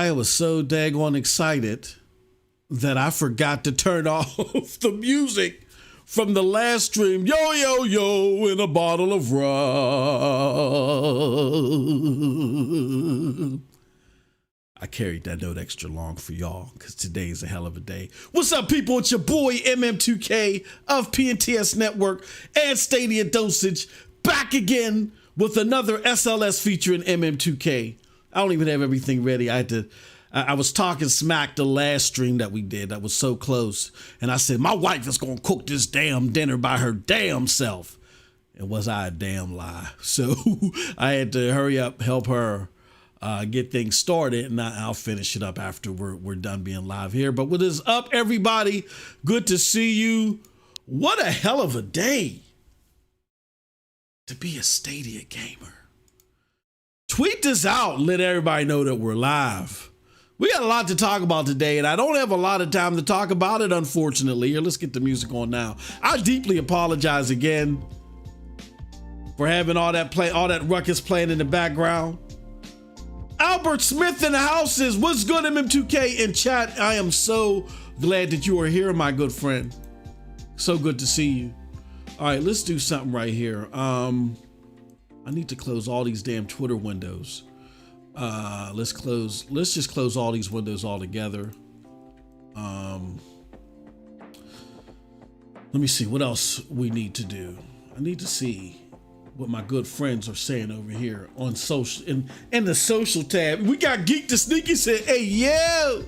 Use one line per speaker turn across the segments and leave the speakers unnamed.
I was so daggone excited that I forgot to turn off the music from the last stream. Yo, yo, yo, in a bottle of rum. I carried that note extra long for y'all because today's a hell of a day. What's up, people? It's your boy MM2K of PNTS Network and StadiaDosage, back again with another SLS featuring MM2K. I don't even have everything ready. I was talking smack the last stream that we did that was so close, and I said my wife is gonna cook this damn dinner by her damn self. And was I a damn lie? So I had to hurry up, help her get things started, and I'll finish it up after we're done being live here. But what is up, everybody? Good to see you. What a hell of a day to be a Stadia gamer. Tweet this out and let everybody know that we're live. We got a lot to talk about today, and I don't have a lot of time to talk about it, unfortunately. Here, let's get the music on now. I deeply apologize again for having all that ruckus playing in the background. Albert Smith in the house says, what's good, MM2K in chat? I am so glad that you are here, my good friend. So good to see you. All right, let's do something right here. I need to close all these damn Twitter windows. Let's just close all these windows all together. Let me see what else we need to do. I need to see what my good friends are saying over here on social, in the social tab. We got Geek the Sneaky said, hey, yo.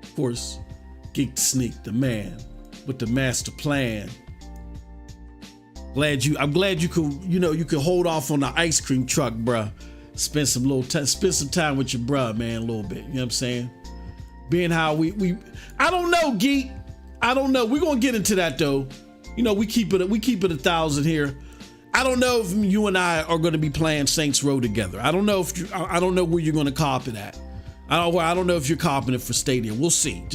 Of course, Geek the Sneak, the man with the master plan. I'm glad you could hold off on the ice cream truck, bruh. Spend some time with your bruh, man, a little bit. You know what I'm saying? Being how I don't know, Geek. I don't know. We're gonna get into that though. You know, we keep it 1,000 here. I don't know if you and I are gonna be playing Saints Row together. I don't know I don't know where you're gonna cop it at. I don't know if you're copping it for Stadia. We'll see.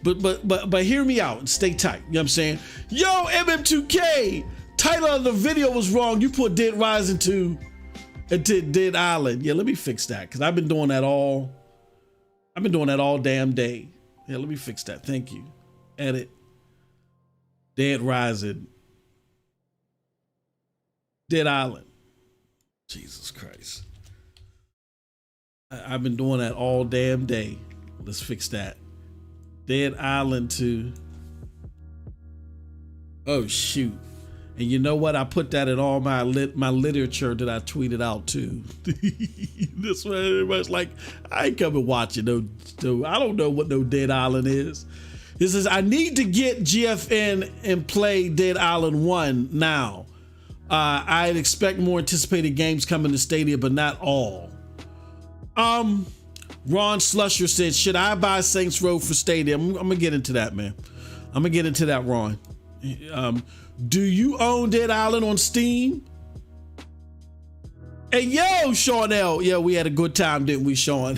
But hear me out and stay tight. You know what I'm saying? Yo, MM2K. Title of the video was wrong. You put Dead Rising 2 into Dead Island. Yeah, let me fix that because I've been doing that all damn day. Yeah, let me fix that. Thank you. Edit. Dead Rising. Dead Island. Jesus Christ. I've been doing that all damn day. Let's fix that. Dead Island 2. Oh, shoot. And you know what? I put that in all my literature that I tweeted out too. This way, everybody's like, I ain't coming watching no. I don't know what no Dead Island is. It says I need to get GFN and play Dead Island 1 now. I'd expect more anticipated games coming to Stadia, but not all. Ron Slusher said, should I buy Saints Row for Stadia? I'm gonna get into that, man. I'm gonna get into that, Ron. Do you own Dead Island on Steam? Hey, yo, Sean L. Yeah, we had a good time, didn't we, Sean?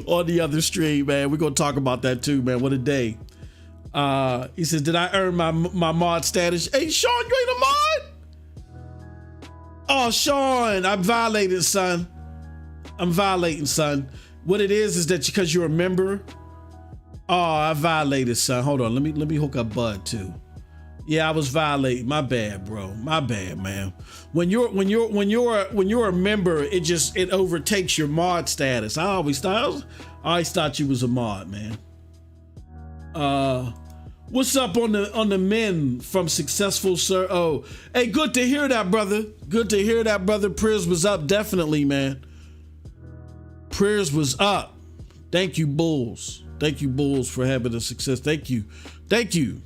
On the other stream, man. We're going to talk about that too, man. What a day. He says, did I earn my mod status? Hey, Sean, you ain't a mod? Oh, Sean, I'm violated, son. I'm violating, son. What it is that because you're a member. Oh, I violated, son. Hold on. Let me hook up Bud too. Yeah, I was violating. My bad, bro. My bad, man. When you're a member, it overtakes your mod status. I always thought you was a mod, man. What's up on the men from Successful Sir? Oh, hey, good to hear that, brother. Good to hear that, brother. Prayers was up, definitely, man. Prayers was up. Thank you, Bulls. Thank you, Bulls, for having a success. Thank you. Thank you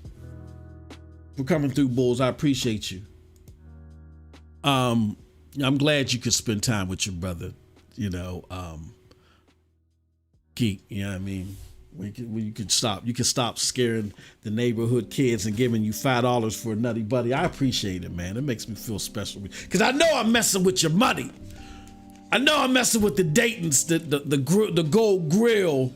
for coming through, Bulls. I appreciate you. I'm glad you could spend time with your brother, you know, Geek, you know what I mean? When you could stop scaring the neighborhood kids and giving you $5 for a Nutty Buddy. I appreciate it, man. It makes me feel special because I know I'm messing with your money. I know I'm messing with the Dayton's, the gold grill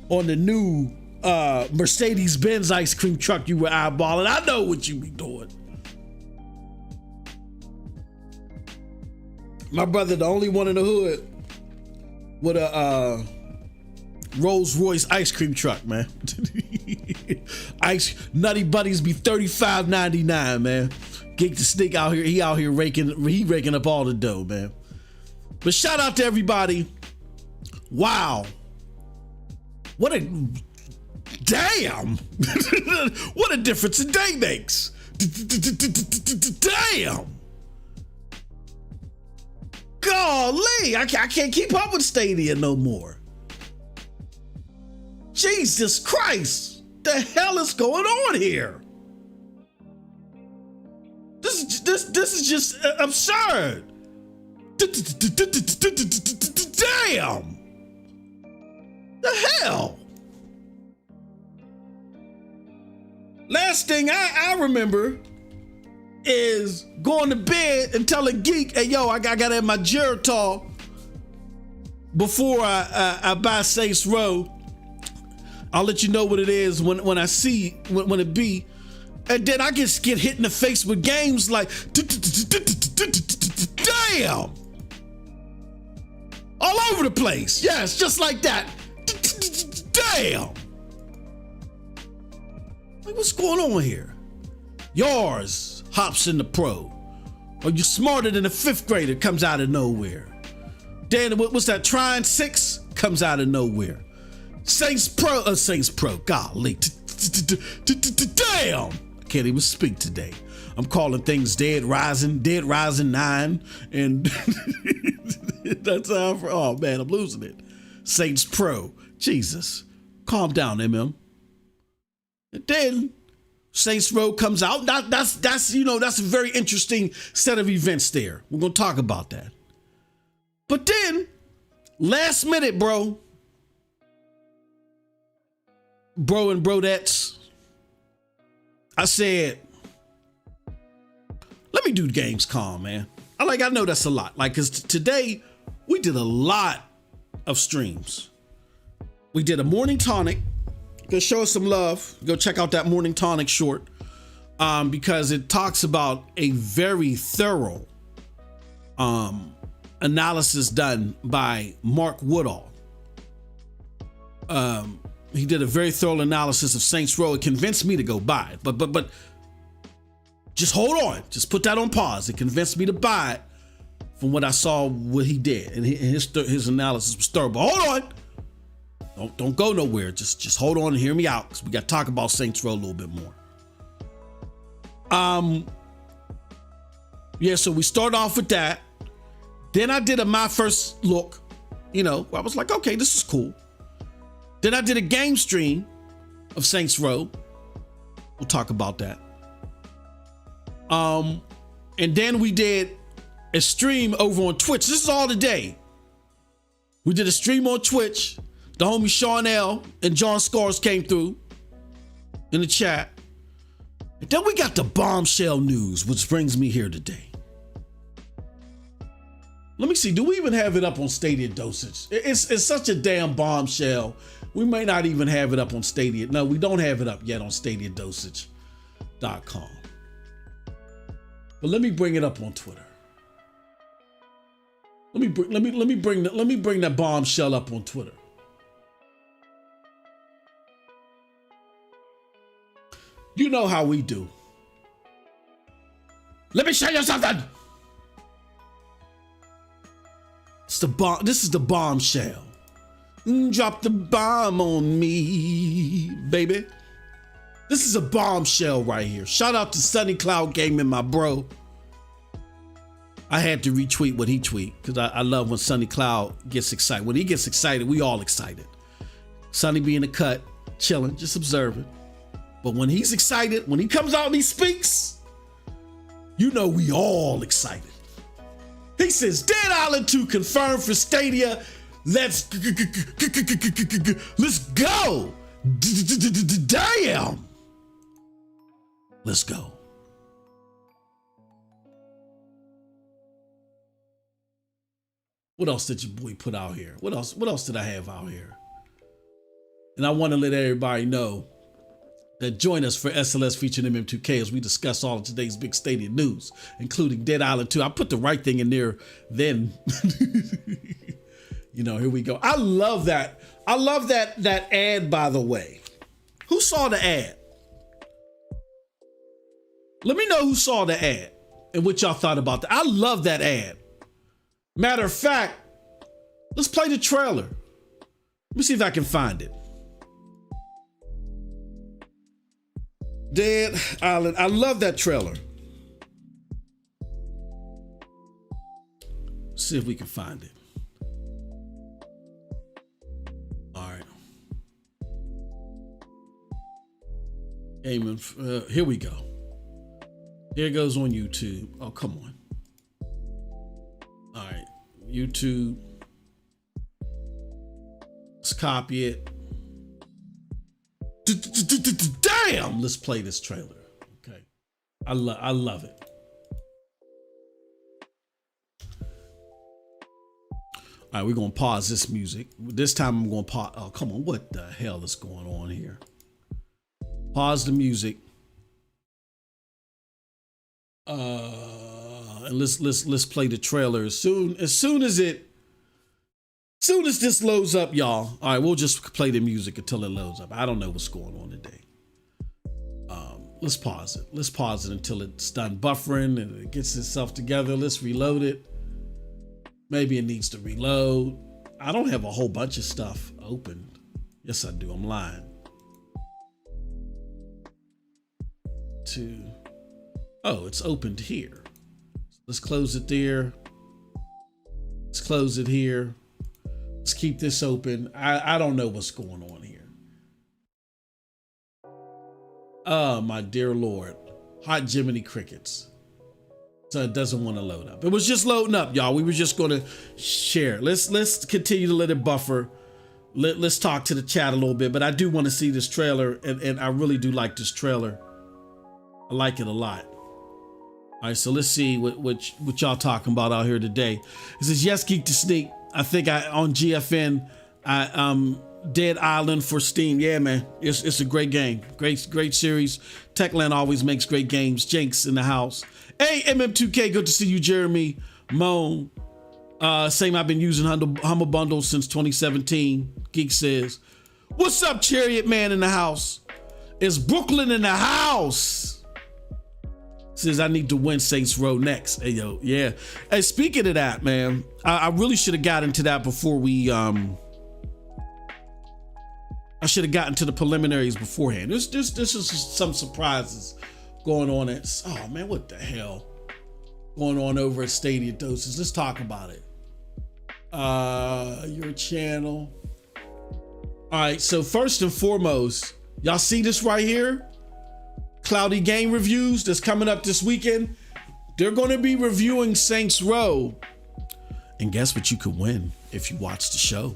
on the new Mercedes-Benz ice cream truck you were eyeballing. I know what you be doing. My brother, the only one in the hood with a Rolls Royce ice cream truck, man. Nutty Buddies be $35.99, man. Geek the Sneak out here, he out here raking up all the dough, man. But shout out to everybody. Wow. What a damn. What a difference a day makes. Damn. Golly, I can't keep up with Stadia no more. Jesus Christ, the hell is going on here? This is just absurd. Damn. The hell. Last thing I remember is going to bed and telling Geek, hey, yo, I gotta have my Geritol before I buy Saints Row. I'll let you know what it is when I see when it be. And then I just get hit in the face with games like, damn. All over the place. Yes, just like that. Damn. Like, what's going on here? Yours hops in the pro. Or you smarter than a fifth grader comes out of nowhere. Then what's that? Trine 6 comes out of nowhere. Saints Pro, golly. Damn. I can't even speak today. I'm calling things Dead Rising 9, and that's how, oh man, I'm losing it. Saints Pro, Jesus. Calm down, MM. And then Saints Row comes out. That's a very interesting set of events there. We're gonna talk about that. But then, last minute, bro and brodettes, I said, let me do GamesCom, man. I know that's a lot. Cause today we did a lot of streams. We did a morning tonic. Go show us some love. Go check out that morning tonic short, because it talks about a very thorough analysis done by Mark Woodall. He did a very thorough analysis of Saints Row. It convinced me to go buy it, but just hold on. Just put that on pause. It convinced me to buy it from what I saw, what he did, and his analysis was thorough. But hold on. Don't go nowhere. Just hold on and hear me out, because we got to talk about Saints Row a little bit more. Yeah, so we start off with that. Then I did my first look. I was like, okay, this is cool. Then I did a game stream of Saints Row. We'll talk about that. And then we did a stream over on Twitch. This is all today. We did a stream on Twitch. The homie Sean L and John Scars came through in the chat. And then we got the bombshell news, which brings me here today. Let me see. Do we even have it up on StadiaDosage? It's such a damn bombshell. We may not even have it up on Stadia. No, we don't have it up yet on StadiaDosage.com. But let me bring it up on Twitter. Let me bring that bombshell up on Twitter. You know how we do. Let me show you something. This is the bombshell. Drop the bomb on me, baby. This is a bombshell right here. Shout out to Sunny Cloud Gaming, my bro. I had to retweet what he tweet, because I love when Sunny Cloud gets excited. When he gets excited, we all excited. Sunny be in the cut, chilling, just observing. But when he's excited, when he comes out and he speaks, we all excited. He says, Dead Island 2 confirmed for Stadia. Let's go. Damn. Let's go. What else did your boy put out here? What else did I have out here? And I want to let everybody know that join us for SLS featuring MM2K as we discuss all of today's big Stadia news, including Dead Island 2. I put the right thing in there then. You know, here we go. I love that. I love that ad, by the way. Who saw the ad? Let me know who saw the ad and what y'all thought about that. I love that ad. Matter of fact, let's play the trailer. Let me see if I can find it. Dead Island. I love that trailer. See if we can find it. All right. Amen. Here we go. Here it goes on YouTube. Oh, come on. All right. YouTube. Let's copy it. Damn! Let's play this trailer. Okay. I love it. All right, we're gonna pause this music. This time I'm gonna pause. Oh, come on, what the hell is going on here? Pause the music. And let's play the trailer as soon as this loads up, y'all. All right, we'll just play the music until it loads up. I don't know what's going on today. Let's pause it. Let's pause it until it's done buffering and it gets itself together. Let's reload it. Maybe it needs to reload. I don't have a whole bunch of stuff opened. Yes, I do. I'm lying. Oh, it's opened here. Let's close it there. Let's close it here. Let's keep this open. I don't know what's going on here. Oh, my dear Lord. Hot Jiminy Crickets. So it doesn't want to load up. It was just loading up, y'all. We were just going to share. Let's continue to let it buffer. Let's talk to the chat a little bit. But I do want to see this trailer, and I really do like this trailer. I like it a lot. All right, so let's see what y'all talking about out here today. It says, yes, Geek to Sneak. I think on GFN, Dead Island for Steam. Yeah, man, it's a great game. Great series. Techland always makes great games. Jenks in the house. Hey, MM2K, good to see you, Jeremy. Moan. Same, I've been using Humble Bundle since 2017. Geek says, what's up, Chariot Man in the house? It's Brooklyn in the house. Says, I need to win Saints Row next. Hey, yo, yeah. Hey, speaking of that, man, I really should have got into that before we, I should have gotten to the preliminaries beforehand. This is some surprises going on at, oh man, what the hell going on over at StadiaDosage? Let's talk about it. Your channel. All right, so first and foremost, y'all see this right here? Cloudy Game Reviews that's coming up this weekend. They're going to be reviewing Saints Row. And guess what you could win if you watch the show?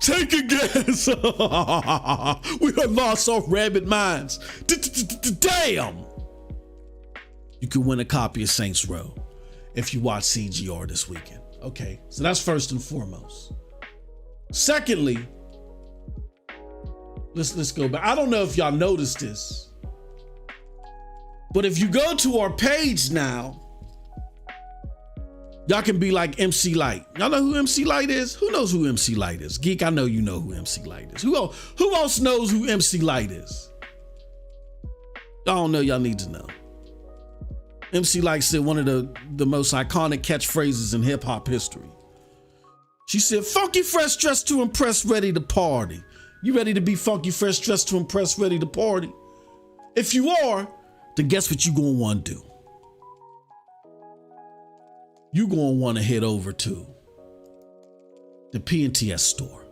Take a guess. We have lost our rabbit minds. Damn. You could win a copy of Saints Row if you watch CGR this weekend. Okay, so that's first and foremost. Secondly, let's go back. I don't know if y'all noticed this, but if you go to our page now, y'all can be like MC Light. Y'all know who MC Light is? Who knows who MC Light is? Geek, I know you know who MC Light is. Who else knows who MC Light is? Y'all don't know, y'all need to know. MC Light said one of the most iconic catchphrases in hip hop history. She said, funky fresh dressed to impress, ready to party. You ready to be funky fresh dressed to impress, ready to party? If you are, then guess what you gonna want to do? You gonna want to head over to the PNTS store.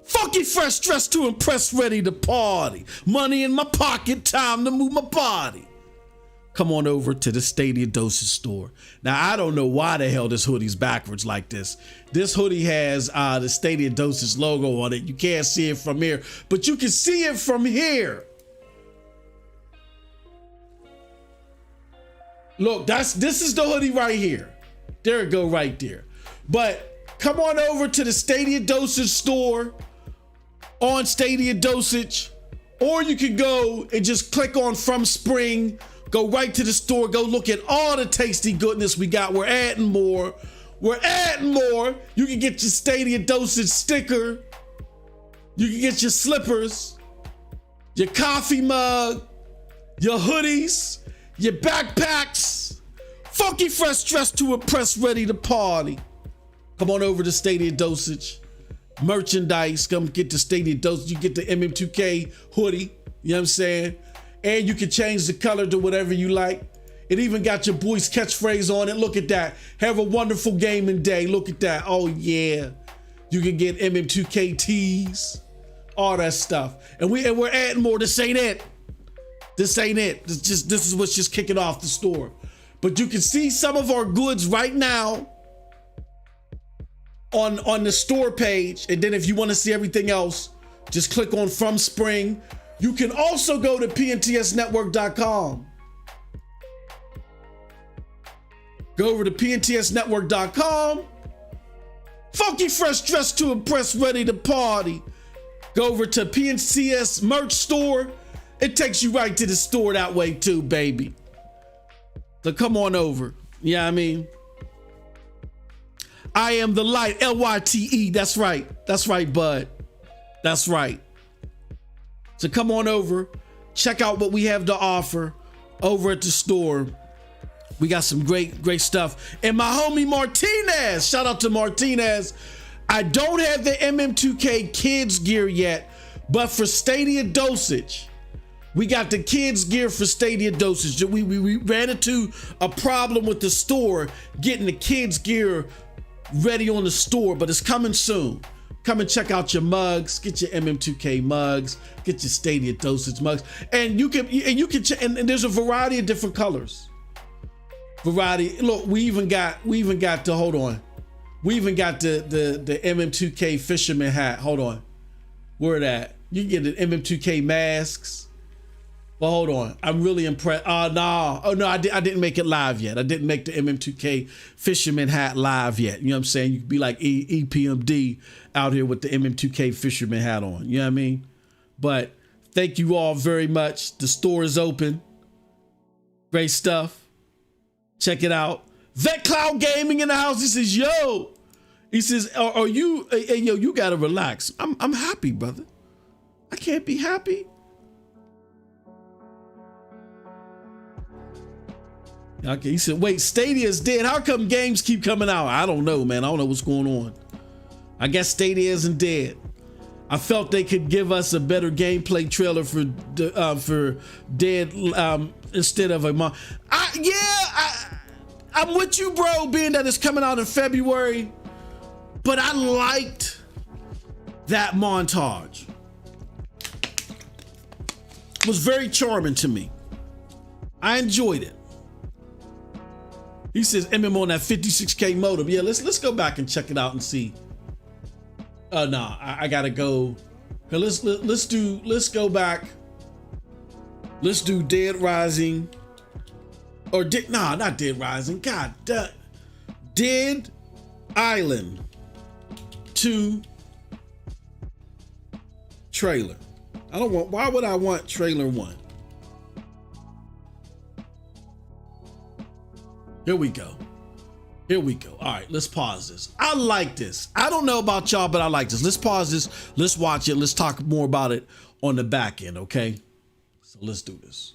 Funky fresh dressed to impress, ready to party. Money in my pocket, time to move my body. Come on over to the StadiaDosage store. Now, I don't know why the hell this hoodie's backwards like this. This hoodie has the StadiaDosage logo on it. You can't see it from here, but you can see it from here. Look, this is the hoodie right here. There it go right there. But come on over to the StadiaDosage store on StadiaDosage, or you can go and just click on From Spring. Go right to the store. Go look at all the tasty goodness we got. We're adding more. We're adding more. You can get your StadiaDosage sticker. You can get your slippers, your coffee mug, your hoodies, your backpacks. Funky fresh dressed to impress, ready to party. Come on over to StadiaDosage. Merchandise, come get the StadiaDosage. You get the MM2K hoodie, you know what I'm saying? And you can change the color to whatever you like. It even got your boy's catchphrase on it. Look at that. Have a wonderful gaming day. Look at that. Oh yeah. You can get MM2K tees, all that stuff. And we're adding more. This ain't it. This ain't it. This is what's just kicking off the store. But you can see some of our goods right now on the store page. And then if you want to see everything else, just click on From Spring. You can also go to pntsnetwork.com. Go over to pntsnetwork.com. Funky fresh dressed to impress, ready to party. Go over to PNCS merch store. It takes you right to the store that way too, baby. So come on over. Yeah, I mean, I am the light, LYTE. That's right. That's right, bud. That's right. So come on over. Check out what we have to offer over at the store. We got some great stuff. And my homie Martinez, shout out to Martinez. I don't have the MM2K kids gear yet, but for StadiaDosage, we got the kids gear for StadiaDosage. We ran into a problem with the store getting the kids gear ready on the store, but it's coming soon. Come and check out your mugs. Get your MM2K mugs. Get your StadiaDosage mugs, and and there's a variety of different colors. Variety. Look, we even got the hold on. We even got the MM2K fisherman hat. Hold on, where that? You can get the MM2K masks. But hold on, I'm really impressed. Oh no, I didn't make it live yet. I didn't make the MM2K fisherman hat live yet. You know what I'm saying? You could be like EPMD out here with the MM2K fisherman hat on. You know what I mean? But thank you all very much. The store is open. Great stuff. Check it out. Vet Cloud Gaming in the house. He says, yo. He says, are you? Hey, yo, you gotta relax. I'm happy, brother. I can't be happy. Okay, he said, wait, Stadia's dead. How come games keep coming out? I don't know, man. I don't know what's going on. I guess Stadia isn't dead. I felt they could give us a better gameplay trailer for Dead instead of a I'm with you, bro, being that it's coming out in February, but I liked that montage. It was very charming to me. I enjoyed it. He says MM on that 56K modem. Yeah, let's go back and check it out and see. I gotta go. Let's go back. Let's do Dead Rising. Or not Dead Rising. God, Dead Island 2 trailer. Why would I want trailer 1? Here we go. All right, let's pause this. I like this. I don't know about y'all, but I like this. Let's pause this. Let's watch it. Let's talk more about it on the back end, okay? So let's do this.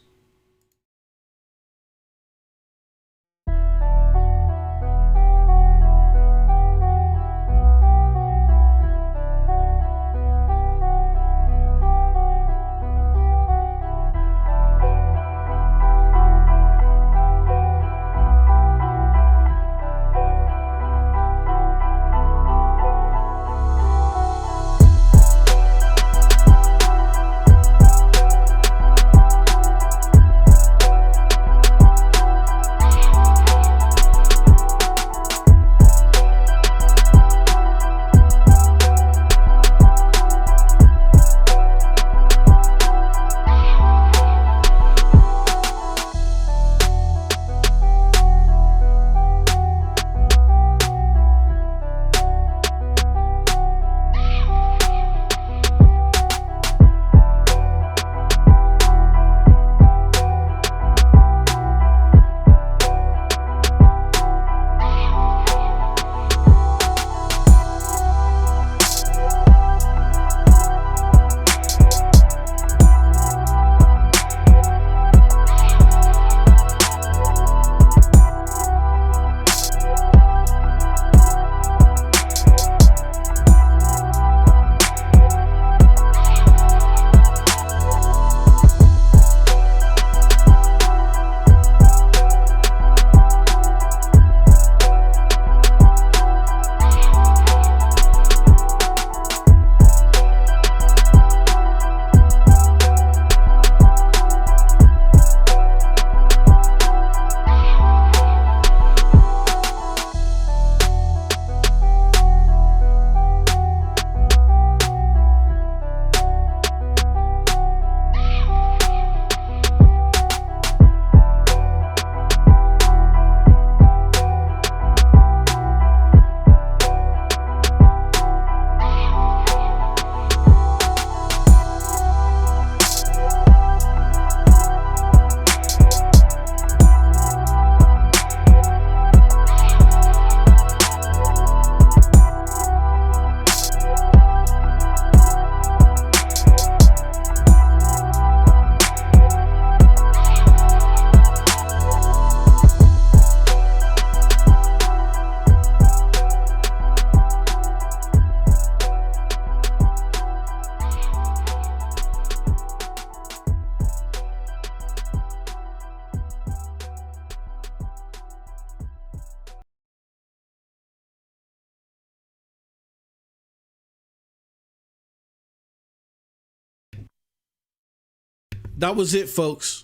that was it, folks.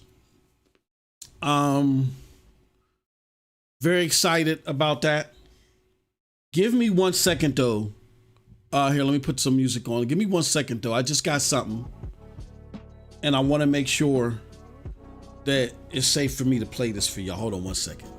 Very excited about that. Give me 1 second though. Here, let me put some music on. Give me 1 second though. I just got something, and I want to make sure that it's safe for me to play this for y'all. Hold on 1 second.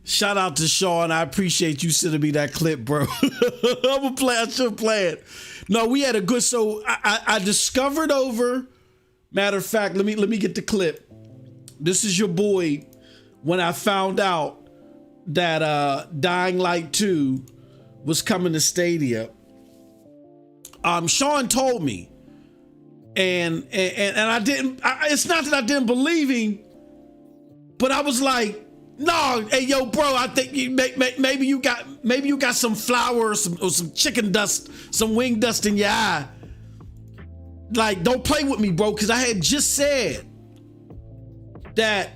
Shout out to Sean. I appreciate you sending me that clip, bro. I'm gonna play. I should play it. No, we had a good. So I discovered over. Matter of fact, let me get the clip. This is your boy. When I found out that Dying Light 2 was coming to Stadia, Sean told me, and I didn't. It's not that I didn't believe him, but I was like, no, hey yo, bro, I think maybe you got some flour or some chicken dust, some wing dust in your eye. Like, don't play with me, bro, because I had just said that.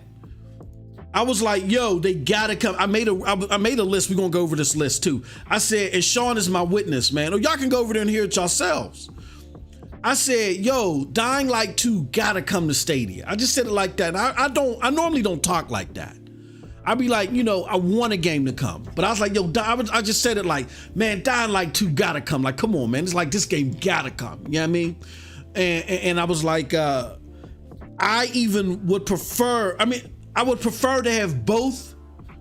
I was like, yo, they gotta come. I made a list. We're gonna go over this list too. I said, and Sean is my witness, man. Or y'all can go over there and hear it yourselves. I said, yo, Dying Light 2 gotta come to Stadia. I just said it like that. I normally don't talk like that. I'd be like, I want a game to come. But I was like, yo, I just said it like, man, Dying Light 2 gotta come. Like, come on, man. It's like, this game gotta come. You know what I mean? And I was like, I even would prefer, I would prefer to have both,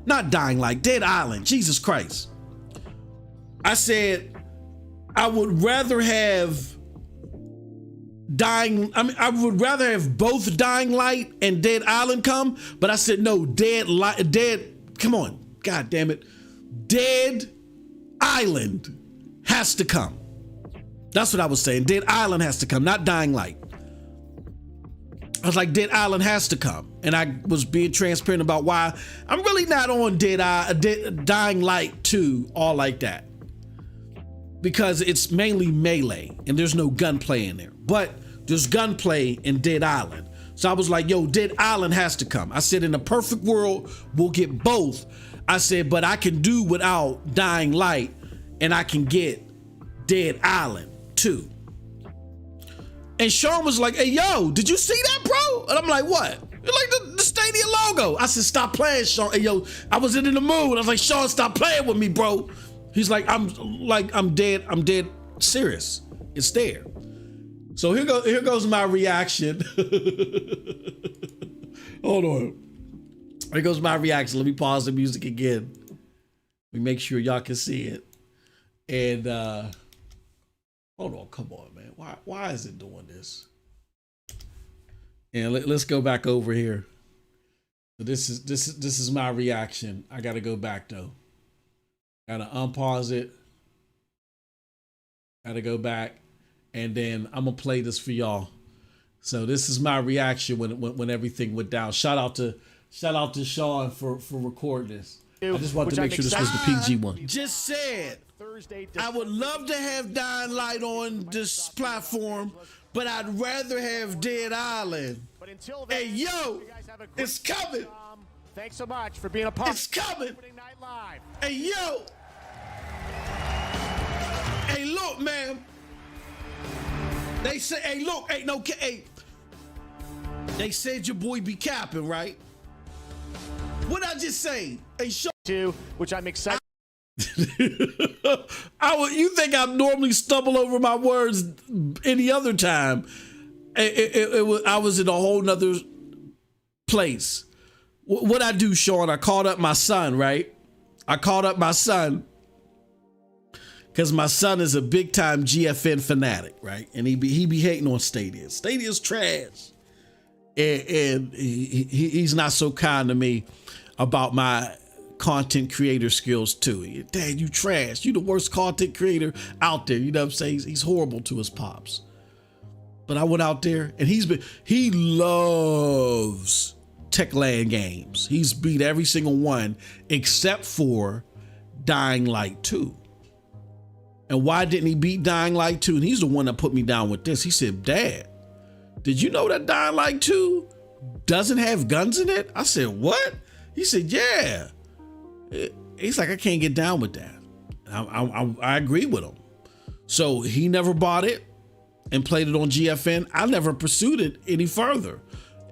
not Dying Light, Dead Island, Jesus Christ. I said, I would rather have I would rather have both Dying Light and Dead Island come, but I said no, come on, god damn it, Dead Island has to come. That's what I was saying. Dead Island has to come, not Dying Light. I was like, Dead Island has to come, and I was being transparent about why I'm really not on Dying Light 2 all like that, because it's mainly melee and there's no gunplay in there. But there's gunplay in Dead Island. So I was like, yo, Dead Island has to come. I said, in a perfect world, we'll get both. I said, but I can do without Dying Light, and I can get Dead Island too. And Sean was like, hey, yo, did you see that, bro? And I'm like, what? You're like the Stadia logo. I said, stop playing, Sean. Hey, yo, I wasn't in the mood. I was like, Sean, stop playing with me, bro. He's like, I'm dead serious. It's there. So here goes my reaction. Hold on. Here goes my reaction. Let me pause the music again. We make sure y'all can see it. And hold on, come on, man. Why is it doing this? And let's go back over here. So this is my reaction. I gotta go back though. Gotta unpause it. Gotta go back. And then I'm gonna play this for y'all. So this is my reaction when everything went down. Shout out to Sean for recording this. I just wanted to make sure this was the PG one. Just said, I would love to have Dying Light on this platform, but I'd rather have Dead Island.
But until then,
hey yo, it's coming.
Thanks so much for being a part.
It's coming. Hey yo. Hey look, man. They say, hey, look, hey. They said your boy be capping, right? What'd I just say? Hey, show.
Which I'm excited.
You think I normally stumble over my words any other time? I was in a whole nother place. What I do, Sean? I called up my son, right? I called up my son. Because my son is a big time GFN fanatic, right? And he be hating on Stadia. Stadia's trash. and he's not so kind to me about my content creator skills too. Dad, you trash. You the worst content creator out there. You know what I'm saying? He's horrible to his pops. But I went out there and he loves Techland games. He's beat every single one except for Dying Light 2. And why didn't he beat Dying Light 2? And he's the one that put me down with this. He said, Dad, did you know that Dying Light 2 doesn't have guns in it? I said, what? He said, yeah. He's like, I can't get down with that. I agree with him. So he never bought it and played it on GFN. I never pursued it any further.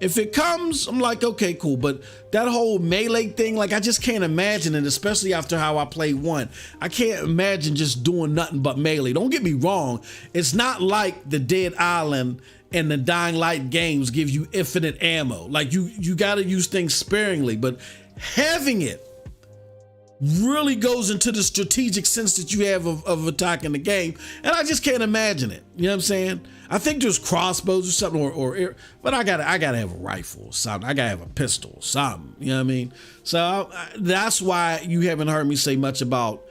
If it comes, I'm like, okay, cool. But that whole melee thing, like I just can't imagine it, especially after how I played 1. I can't imagine just doing nothing but melee. Don't get me wrong. It's not like the Dead Island and the Dying Light games give you infinite ammo. Like you got to use things sparingly, but having it really goes into the strategic sense that you have of attacking the game. And I just can't imagine it. You know what I'm saying? I think there's crossbows or something, but I gotta have a rifle or something. I gotta have a pistol or something. You know what I mean? So that's why you haven't heard me say much about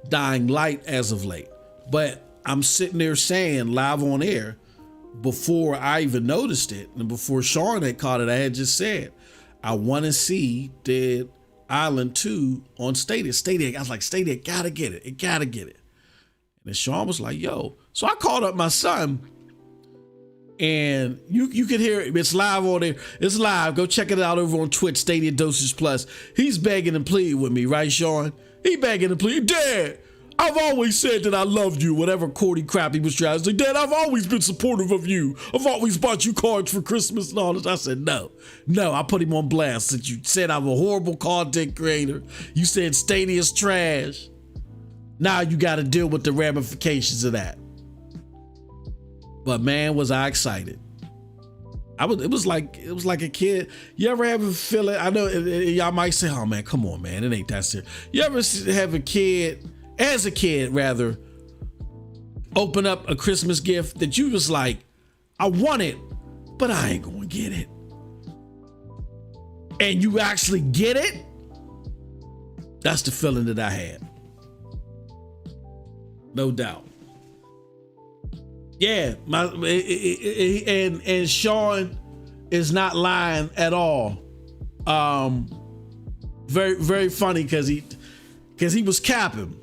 Dying Light as of late. But I'm sitting there saying live on air before I even noticed it and before Sean had caught it, I had just said, I want to see Dead Island 2 on Stadia. I was like, Stadia, gotta get it. It gotta get it. And then Sean was like, yo. So I called up my son and you can hear it. It's live on there. It's live. Go check it out over on Twitch, StadiaDosage Plus. He's begging and pleading with me, right, Sean? He begging and pleading. Dad, I've always said that I loved you, whatever corny crap he was trying to say. Dad, I've always been supportive of you. I've always bought you cards for Christmas and all this. I said, no, I put him on blast. Since you said I'm a horrible content creator. You said Stadia's trash. Now you got to deal with the ramifications of that. But man, was I excited. It was like a kid. You ever have a feeling? I know y'all might say, oh man, come on, man. It ain't that serious. You ever have a kid, as a kid rather, open up a Christmas gift that you was like, I want it, but I ain't gonna get it. And you actually get it? That's the feeling that I had. No doubt. Yeah, and Sean is not lying at all. Very, very funny because he was capping.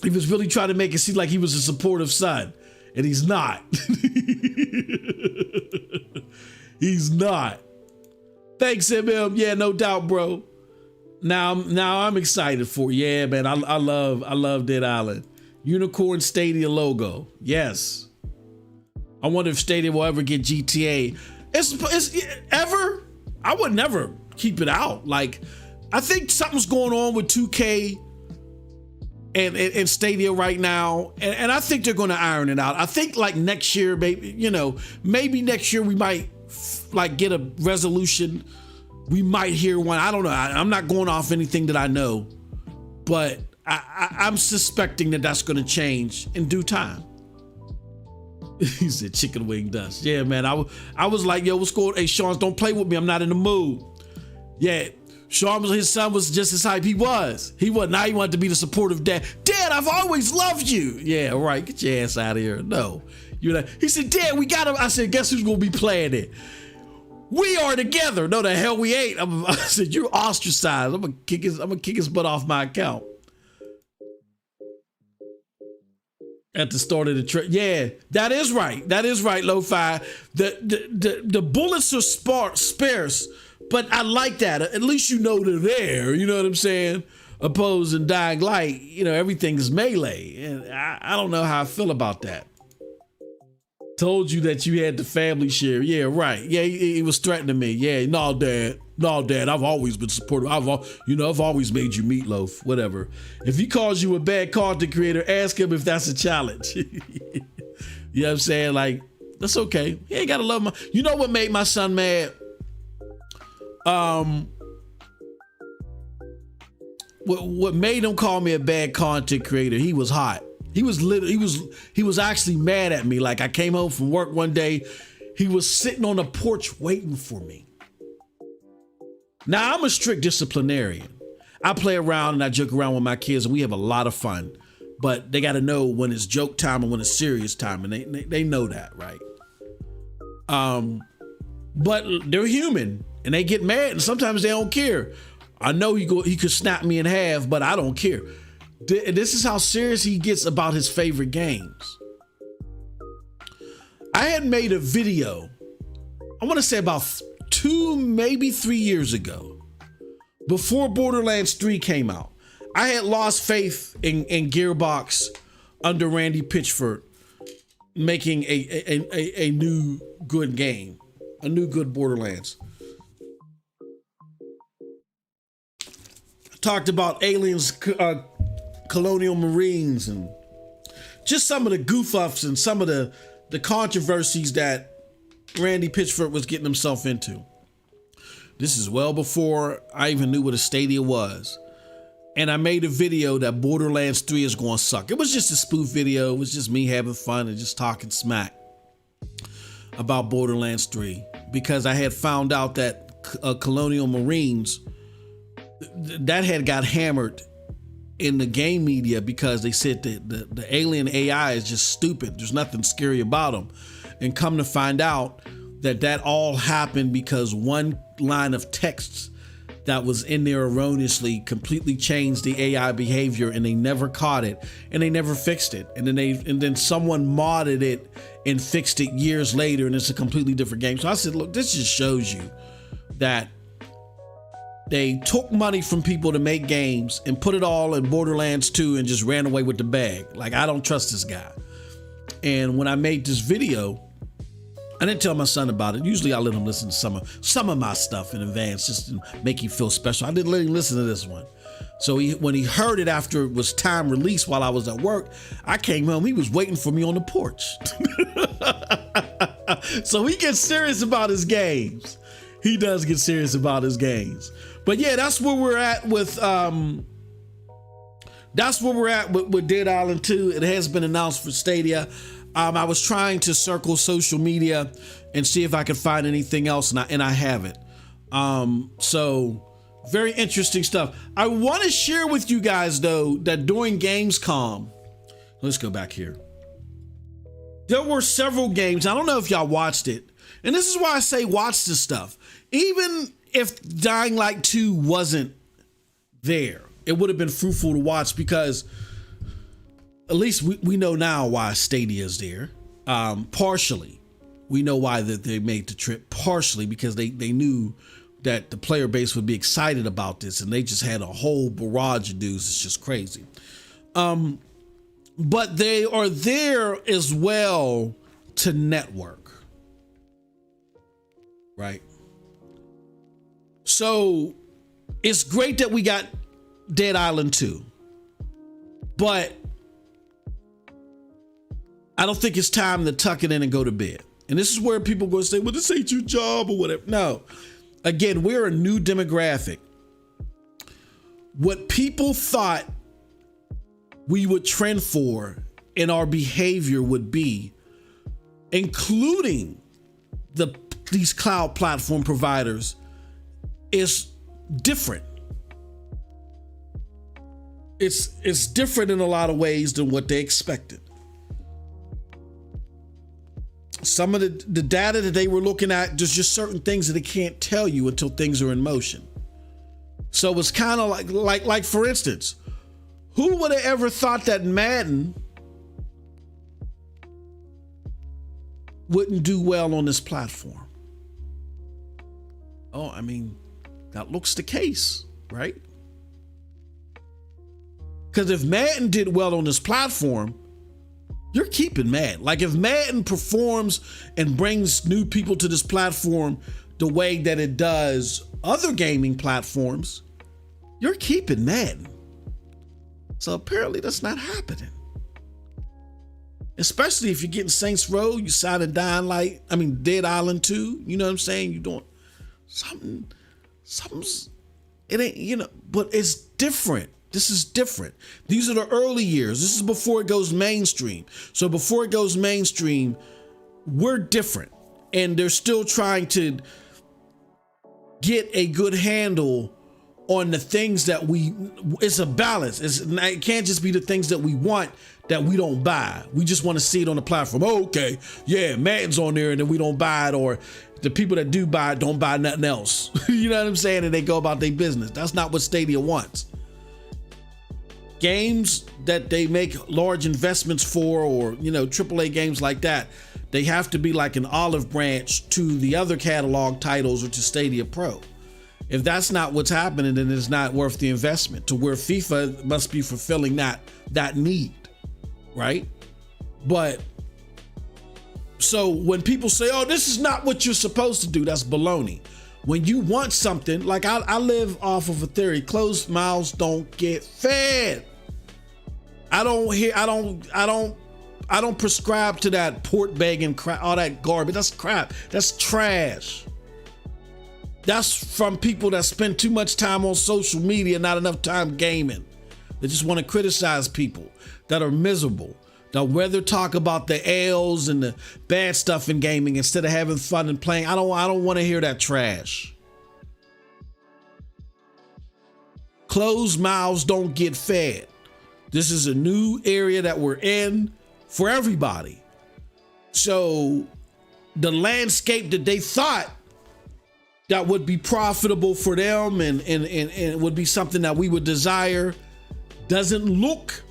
He was really trying to make it seem like he was a supportive son, and he's not. He's not. Thanks, MM. Yeah, no doubt, bro. Now I'm excited for you. Yeah, man. I love Dead Island. Unicorn Stadia logo. Yes. I wonder if Stadia will ever get GTA. It's ever. I would never keep it out. Like, I think something's going on with 2K and Stadia right now, and I think they're going to iron it out. I think like next year, maybe next year we might like get a resolution. We might hear one. I don't know. I'm not going off anything that I know, but I'm suspecting that that's going to change in due time. He said chicken wing dust. Yeah, man. I was like, yo, what's going on? Hey, Sean, don't play with me. I'm not in the mood. Yeah. Sean, his son was just as hype he was. Now he wanted to be the supportive dad. Dad, I've always loved you. Yeah, right. Get your ass out of here. No. He said, Dad, we got him. I said, guess who's going to be playing it? We are together. No, the hell we ain't. I said, you're ostracized. I'm going to kick his butt off my account. At the start of the trip. Yeah, that is right. That is right, Lo-Fi. The bullets are sparse, but I like that. At least you know they're there. You know what I'm saying? Opposed and Dying Light, everything is melee. And I don't know how I feel about that. Told you that you had the family share. Yeah, right. Yeah, he was threatening me. Yeah, no, Dad. I've always been supportive. I've always made you meatloaf. Whatever. If he calls you a bad content creator, ask him if that's a challenge. You know what I'm saying? Like, that's okay. He ain't gotta love my. You know what made my son mad? What made him call me a bad content creator? He was hot. He was actually mad at me. Like, I came home from work one day. He was sitting on the porch waiting for me. Now, I'm a strict disciplinarian. I play around and I joke around with my kids and we have a lot of fun, but they got to know when it's joke time and when it's serious time, and they know that, right? But they're human and they get mad and sometimes they don't care. I know he could snap me in half, but I don't care. This is how serious he gets about his favorite games. I had made a video, I want to say about 2, maybe 3 years ago, before Borderlands 3 came out. I had lost faith in Gearbox under Randy Pitchford making a new good game, a new good Borderlands. I talked about aliens, colonial marines, and just some of the goof-ups and some of the controversies that Randy Pitchford was getting himself into. This is well before I even knew what a Stadia was. And I made a video that Borderlands 3 is going to suck. It was just a spoof video. It was just me having fun and just talking smack about Borderlands 3. Because I had found out that colonial marines, that had got hammered in the game media because they said that the alien AI is just stupid. There's nothing scary about them. And come to find out that all happened because one line of text that was in there erroneously completely changed the AI behavior, and they never caught it and they never fixed it. And then someone modded it and fixed it years later, and it's a completely different game. So I said, look, this just shows you that they took money from people to make games and put it all in Borderlands 2 and just ran away with the bag. Like, I don't trust this guy. And when I made this video, I didn't tell my son about it. Usually I let him listen to some of my stuff in advance just to make him feel special. I didn't let him listen to this one. So when he heard it after it was time released while I was at work, I came home. He was waiting for me on the porch. So he gets serious about his games. He does get serious about his games. But yeah, that's where we're at with Dead Island 2. It has been announced for Stadia. I was trying to circle social media and see if I could find anything else, and I haven't. So very interesting stuff. I want to share with you guys though that during GamesCom, let's go back here. There were several games. I don't know if y'all watched it, and this is why I say watch this stuff. Even if Dying Light 2 wasn't there, it would have been fruitful to watch because at least we know now why Stadia is there. Partially, we know why that they made the trip. Partially because they knew that the player base would be excited about this, and they just had a whole barrage of dudes. It's just crazy. But they are there as well to network, right? So it's great that we got Dead Island 2, but I don't think it's time to tuck it in and go to bed. And this is where people are going to say, well, this ain't your job or whatever. No. Again, we're a new demographic. What people thought we would trend for and our behavior would be, including these cloud platform providers, is different. It's different in a lot of ways than what they expected. Some of the data that they were looking at, there's just certain things that they can't tell you until things are in motion. So it's kind of like for instance, who would have ever thought that Madden wouldn't do well on this platform? Oh, I mean, that looks the case, right? Because if Madden did well on this platform, you're keeping Madden. Like if Madden performs and brings new people to this platform the way that it does other gaming platforms, you're keeping Madden. So apparently that's not happening. Especially if you're getting Saints Row, you signing Dead Island 2, you know what I'm saying? You're doing something's, it ain't, but it's different. This is different. These are the early years. This is before it goes mainstream. So before it goes mainstream, we're different. and they're still trying to get a good handle on the things that it's a balance. It can't just be the things that we want that we don't buy. We just want to see it on the platform. Oh, okay, yeah, Madden's on there, and then we don't buy it, or the people that do buy it don't buy nothing else. You know what I'm saying? And they go about their business. That's not what Stadia wants. Games that they make large investments for, or AAA games like that, they have to be like an olive branch to the other catalog titles or to Stadia Pro. If that's not what's happening, then it's not worth the investment, to where FIFA must be fulfilling that need, right? But so when people say, oh, this is not what you're supposed to do, that's baloney. When you want something, like I live off of a theory, closed mouths don't get fed. I don't prescribe to that port begging crap, all that garbage. That's crap. That's trash. That's from people that spend too much time on social media, not enough time gaming. They just want to criticize people that are miserable. They'll rather talk about the L's and the bad stuff in gaming instead of having fun and playing. I don't want to hear that trash. Closed mouths don't get fed. This is a new area that we're in for everybody. So the landscape that they thought that would be profitable for them and would be something that we would desire doesn't look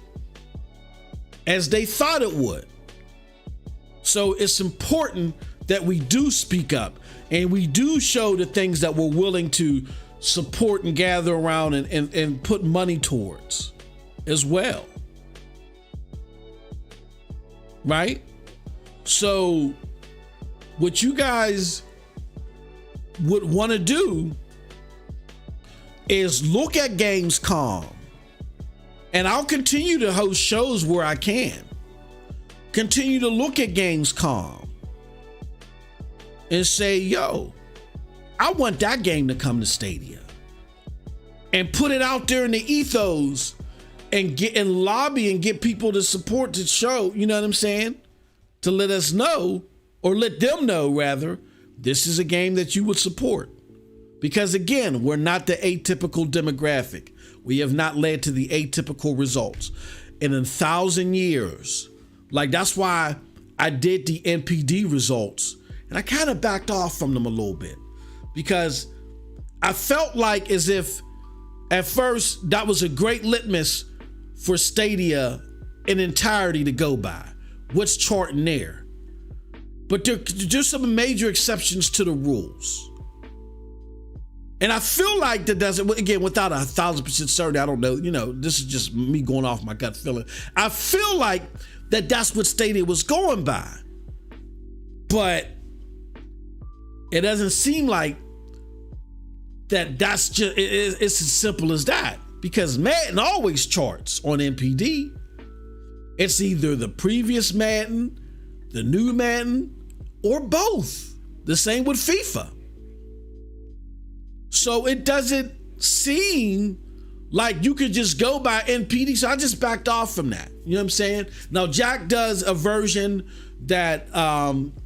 as they thought it would. So it's important that we do speak up and we do show the things that we're willing to support and gather around and put money towards as well. Right? So what you guys would want to do is look at GamesCom, and I'll continue to host shows where I can. Continue to look at GamesCom and say, yo, I want that game to come to Stadia, and put it out there in the ethos and get in lobby and get people to support the show. You know what I'm saying? To let us know, or let them know rather, this is a game that you would support. Because again, we're not the atypical demographic. We have not led to the atypical results. In 1,000 years, like that's why I did the NPD results and I kind of backed off from them a little bit, because I felt like as if at first that was a great litmus for Stadia in entirety to go by. What's charting there? But there's some major exceptions to the rules. And I feel like that doesn't, again, without 1,000% certainty, I don't know, this is just me going off my gut feeling. I feel like that's what Stadia was going by. But it doesn't seem like that's just, it's as simple as that. Because Madden always charts on NPD. It's either the previous Madden, the new Madden, or both. The same with FIFA. So it doesn't seem like you could just go by NPD. So I just backed off from that. You know what I'm saying? Now Jack does a version that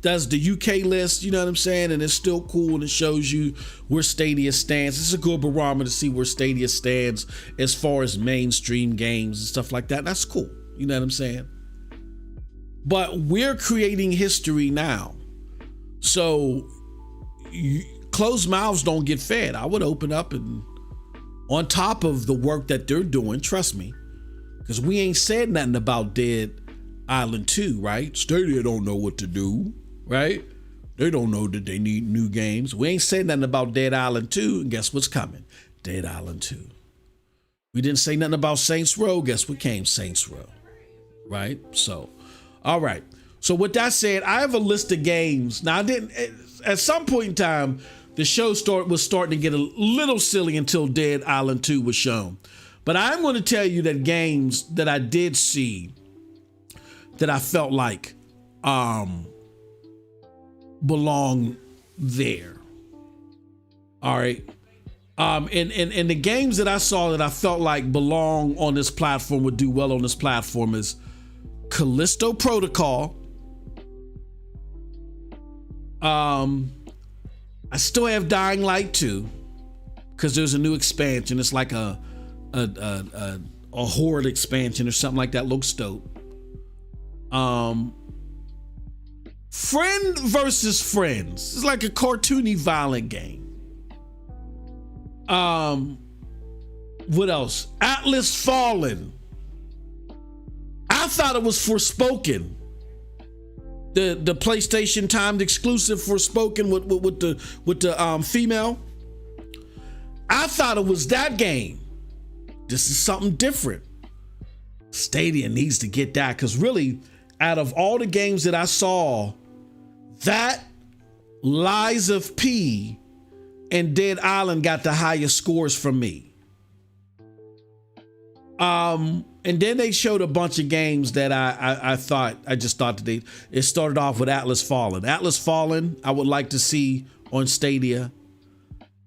does the UK list, you know what I'm saying? And it's still cool and it shows you where Stadia stands. It's a good barometer to see where Stadia stands as far as mainstream games and stuff like that. That's cool. You know what I'm saying? But we're creating history now. So closed mouths don't get fed. I would open up and on top of the work that they're doing, trust me, because we ain't said nothing about Dead Island 2, right? Stadia don't know what to do, right? They don't know that they need new games. We ain't said nothing about Dead Island 2, and guess what's coming? Dead Island 2. We didn't say nothing about Saints Row. Guess what came? Saints Row, right? So, all right. So with that said, I have a list of games. Now, I didn't, at some point in time, the show was starting to get a little silly until Dead Island 2 was shown. But I'm going to tell you that games that I did see that I felt like belong there. All right. And the games that I saw that I felt like belong on this platform, would do well on this platform, is Callisto Protocol, I still have Dying Light 2 because there's a new expansion. It's like a horde expansion or something like that. Looks dope. Friend versus Friends. It's like a cartoony violent game. What else? Atlas Fallen. I thought it was Forspoken. The PlayStation timed exclusive Forspoken with the female. I thought it was that game. This is something different. Stadia needs to get that, because really, out of all the games that I saw, that, Lies of P, and Dead Island got the highest scores from me. And then they showed a bunch of games that I just thought that it started off with Atlas Fallen. Atlas Fallen, I would like to see on Stadia.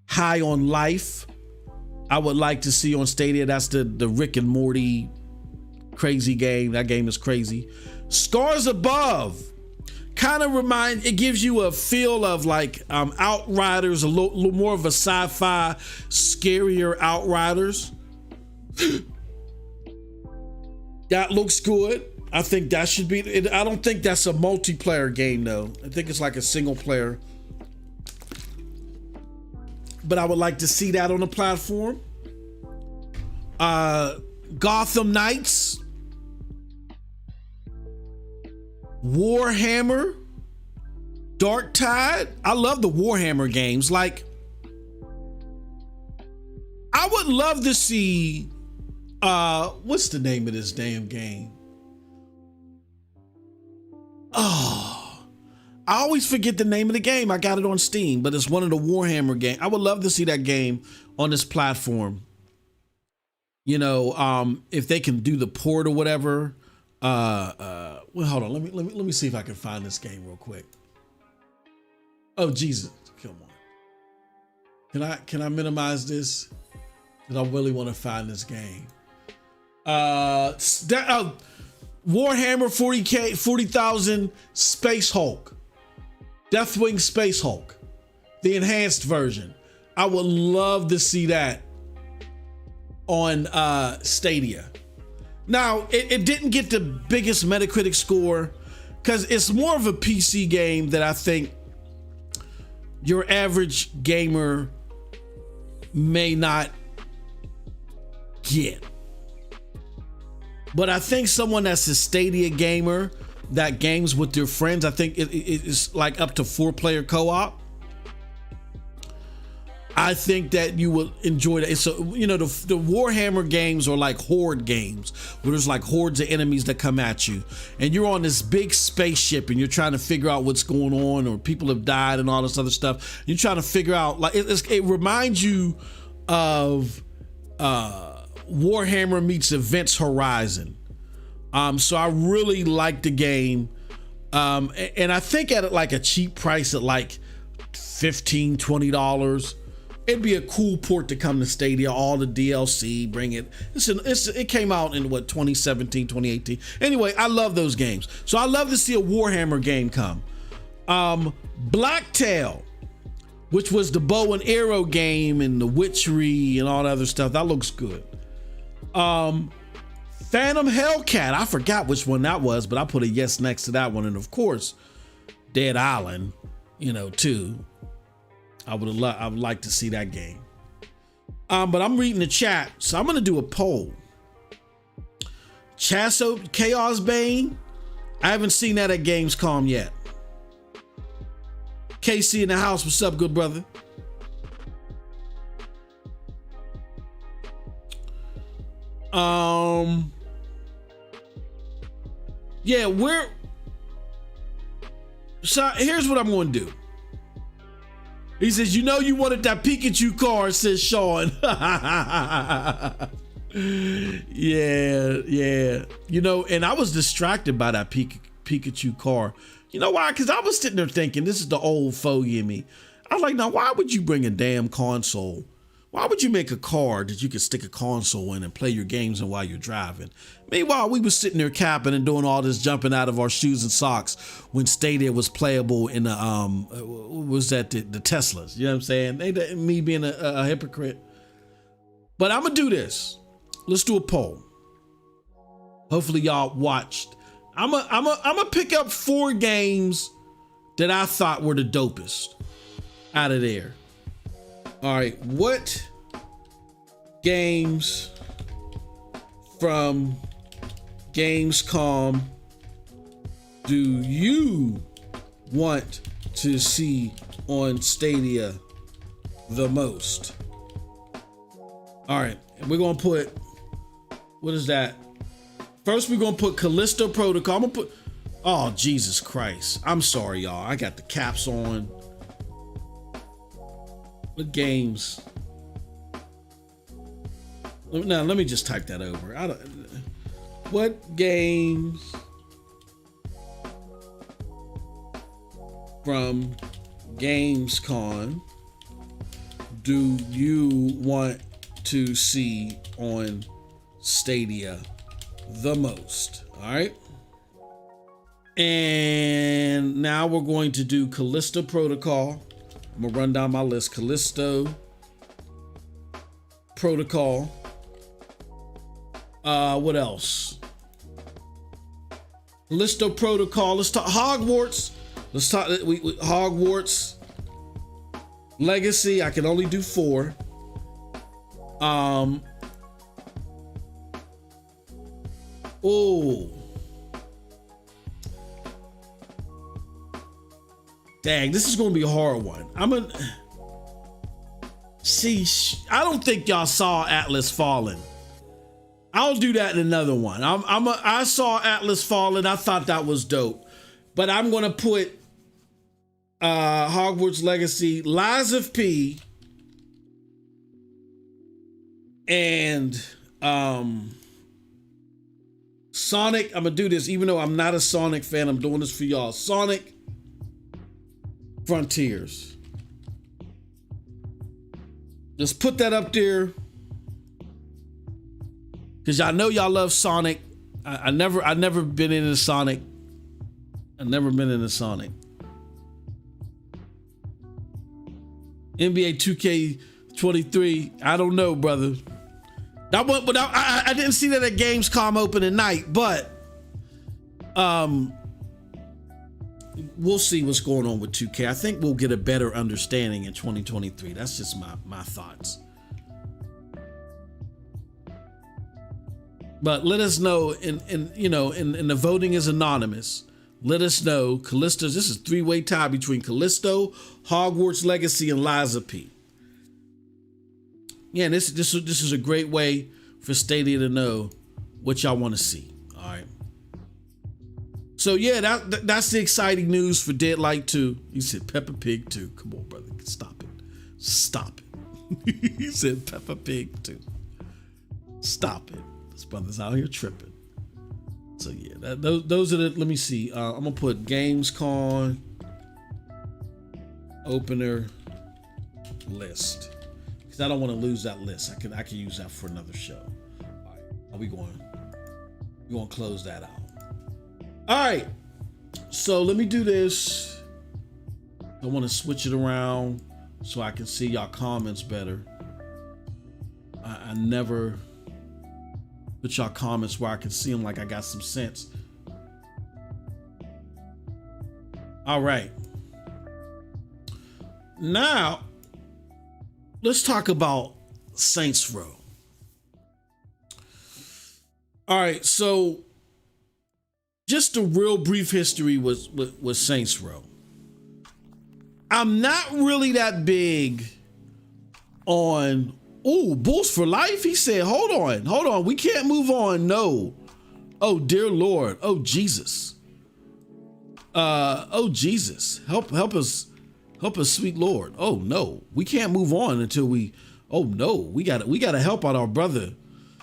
High on Life, I would like to see on Stadia. That's the Rick and Morty crazy game. That game is crazy. Scars Above, kind of it gives you a feel of like Outriders, a little more of a sci-fi, scarier Outriders. That looks good. I think that should be. I don't think that's a multiplayer game though. I think it's like a single player. But I would like to see that on the platform. Gotham Knights, Warhammer, Dark Tide. I love the Warhammer games. Like, I would love to see, what's the name of this damn game? Oh, I always forget the name of the game. I got it on Steam, but it's one of the Warhammer games. I would love to see that game on this platform. You know, if they can do the port or whatever. Well, hold on. Let me see if I can find this game real quick. Oh Jesus, come on. Can I minimize this? Because I really want to find this game. Warhammer 40,000 Space Hulk. Deathwing Space Hulk. The enhanced version. I would love to see that on Stadia. Now, it didn't get the biggest Metacritic score because it's more of a PC game that I think your average gamer may not get. But I think someone that's a Stadia gamer that games with their friends, I think it's like up to 4-player co-op. I think that you will enjoy that. So, you know, the Warhammer games are like horde games where there's like hordes of enemies that come at you and you're on this big spaceship and you're trying to figure out what's going on, or people have died and all this other stuff. You're trying to figure out, like, it reminds you of Warhammer meets Events Horizon. So I really like the game. And I think at like a cheap price at like $15, $20, it'd be a cool port to come to Stadia, all the DLC, bring it. It came out in what, 2017, 2018. Anyway, I love those games. So I love to see a Warhammer game come. Blacktail, which was the bow and arrow game and the witchery and all that other stuff. That looks good. Phantom Hellcat, I forgot which one that was, but I put a yes next to that one. And of course, Dead Island, you know, too. I would like to see that game. But I'm reading the chat, so I'm gonna do a poll. Chaos Bane, I haven't seen that at Gamescom yet. KC in the house, what's up, good brother? Yeah, so here's what I'm going to do. He says, you know, you wanted that Pikachu card, says Sean. Yeah. You know, and I was distracted by that Pikachu card. You know why? Because I was sitting there thinking, this is the old fogey in me. I was like, now, why would you bring a damn console? Why would you make a car that you could stick a console in and play your games in while you're driving? Meanwhile, we were sitting there capping and doing all this jumping out of our shoes and socks when Stadia was playable in the the Teslas. You know what I'm saying? Me being a hypocrite. But I'm gonna do this. Let's do a poll. Hopefully y'all watched. I'm gonna pick up 4 games that I thought were the dopest out of there. All right, what games from GamesCom do you want to see on Stadia the most? All right, and we're gonna put, what is that? First, we're gonna put Callisto Protocol. I'm gonna put, oh, Jesus Christ. I'm sorry, y'all. I got the caps on. What games? Now, let me just type that over. What games from GamesCom do you want to see on Stadia the most? All right. And now we're going to do Callisto Protocol. I'm gonna run down my list. Callisto Protocol. What else? Callisto Protocol. Let's talk Hogwarts. Let's talk Hogwarts Legacy. I can only do 4. Oh. Dang, this is gonna be a hard one. I don't think y'all saw Atlas Fallen. I'll do that in another one. I saw Atlas Fallen. I thought that was dope, but I'm gonna put Hogwarts Legacy, Lies of P, and Sonic. I'm gonna do this, even though I'm not a Sonic fan. I'm doing this for y'all. Sonic Frontiers. Let's put that up there, because y'all know y'all love Sonic. I never been into Sonic. I've never been into Sonic. NBA 2K23. I don't know, brother. That one, but I didn't see that at Gamescom opening night, but we'll see what's going on with 2K. I think we'll get a better understanding in 2023. That's just my thoughts. But let us know, and the voting is anonymous. Let us know, Callisto. This is a 3-way tie between Callisto, Hogwarts Legacy, and Lies of P. Yeah, this is a great way for Stadia to know what y'all want to see. All right. So yeah, that's the exciting news for Deadlight 2. He said Peppa Pig 2. Come on, brother, stop it. Stop it. He said Peppa Pig 2. Stop it. This brother's out here tripping. So yeah, those are the. Let me see. I'm gonna put GamesCom opener list, because I don't want to lose that list. I can use that for another show. All right, are we going? We're gonna close that out. All right, so let me do this. I want to switch it around so I can see y'all comments better. I never put y'all comments where I can see them like I got some sense. All right. Now, let's talk about Saints Row. All right, so just a real brief history with Saints Row. I'm not really that big on, Bulls for life? He said, hold on. We can't move on. No. Oh, dear Lord. Oh, Jesus. Jesus. Help us, sweet Lord. Oh, no. We can't move on until we gotta help out our brother.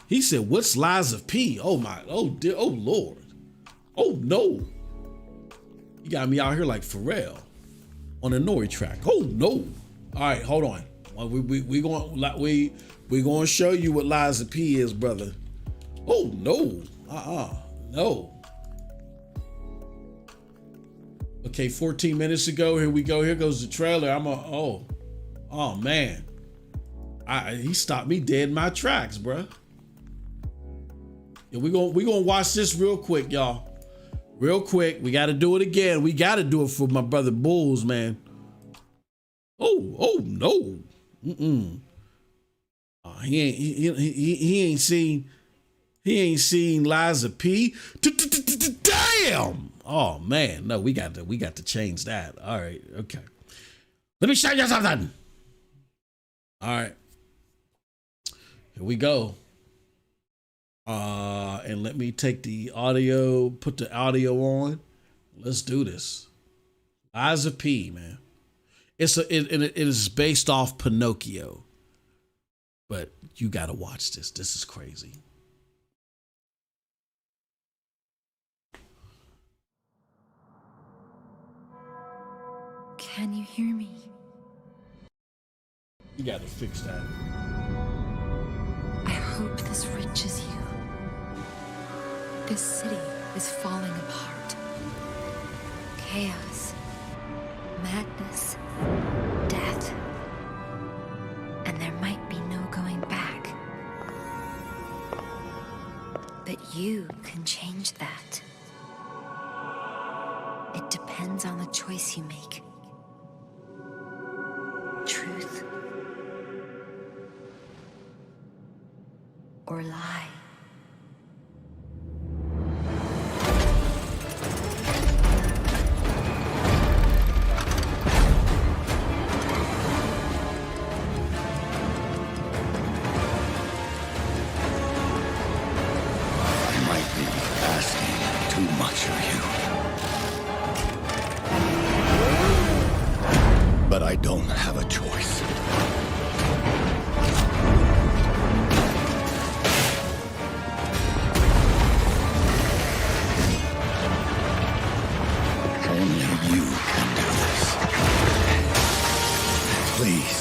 He said, what's Lies of P? Oh, my. Oh, dear. Oh, Lord. Oh, no. You got me out here like Pharrell on a Nori track. Oh, no. All right, hold on. Well, we going to show you what Liza P is, brother. Oh no, no. Okay, 14 minutes ago. Here we go. Here goes the trailer. Oh man. He stopped me dead in my tracks, bruh. Yeah, we gonna watch this real quick, y'all. Real quick. We got to do it again. We got to do it for my brother Bulls, man. Oh no. He ain't seen Liza P. Damn. Oh man, no, we got to change that. All right, okay. Let me show you something. All right. Here we go. And let me take the audio, put the audio on. Let's do this. Liza P, man. It is based off Pinocchio. But you gotta watch this. This is crazy.
Can you hear me?
You gotta fix that.
I hope this reaches you. This city is falling apart. Chaos, madness, death. And there might be no going back. But you can change that. It depends on the choice you make. Truth or lie.
But I don't have a choice. Only you can do this. Please,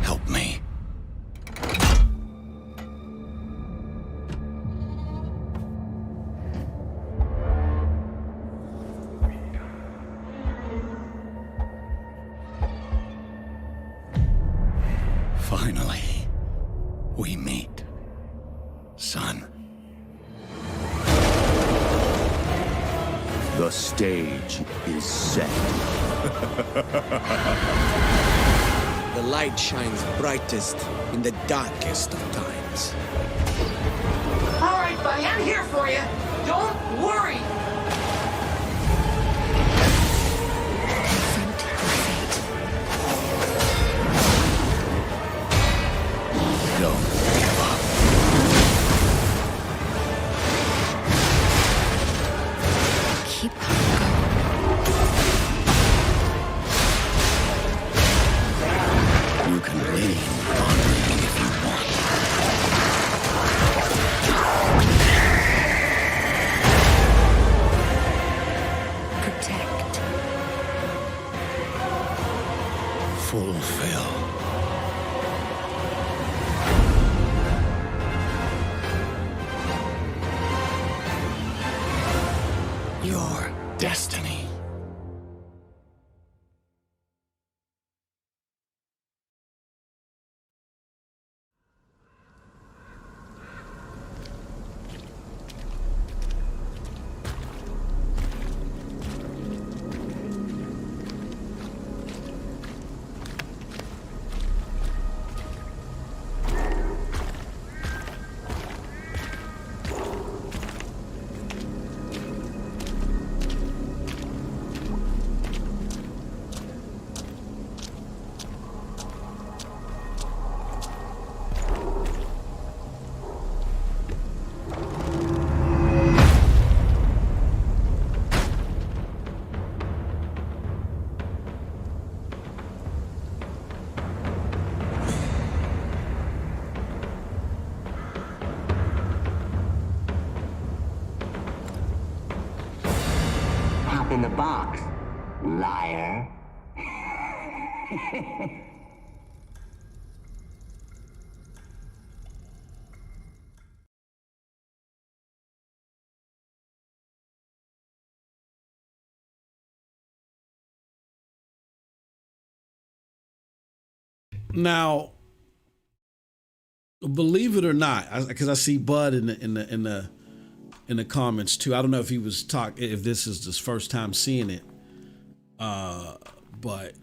help me. Finally, we meet, son.
The stage is set.
The light shines brightest in the darkest of times.
All right, buddy, I'm here for you. Don't worry.
Confront your fate.
Don't give up.
Keep going.
You can lean on me if you want.
Protect.
Fulfill. Your destiny.
In the box, liar.
Now, believe it or not, because I see Bud in the comments too. I don't know if he was if this is his first time seeing it, but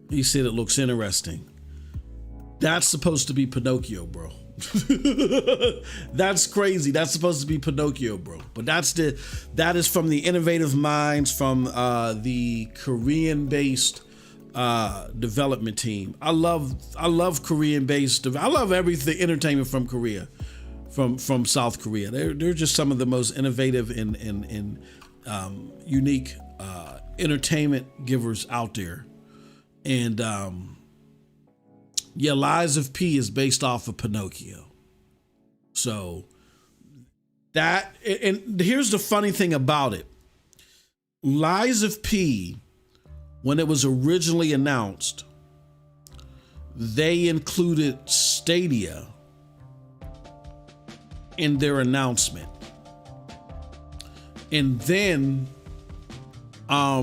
he said it looks interesting. That's supposed to be Pinocchio, bro. That's crazy. That's supposed to be Pinocchio, bro. But that is from the innovative minds from the Korean-based development team. I love Korean-based. I love everything entertainment from Korea, from South Korea. They're just some of the most innovative and unique entertainment givers out there. And yeah, Lies of P is based off of Pinocchio. So that, and here's the funny thing about it. Lies of P, when it was originally announced, they included Stadia in their announcement. And then I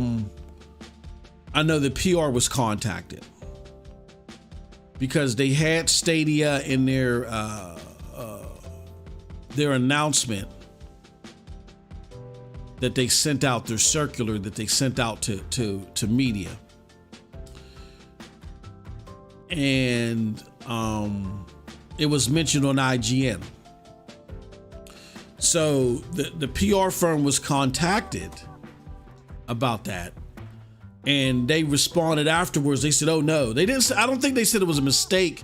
know the PR was contacted because they had Stadia in their announcement that they sent out, their circular that they sent out to media. And it was mentioned on IGN. So the PR firm was contacted about that. And they responded afterwards. They said, "Oh no, they didn't." I don't think they said it was a mistake.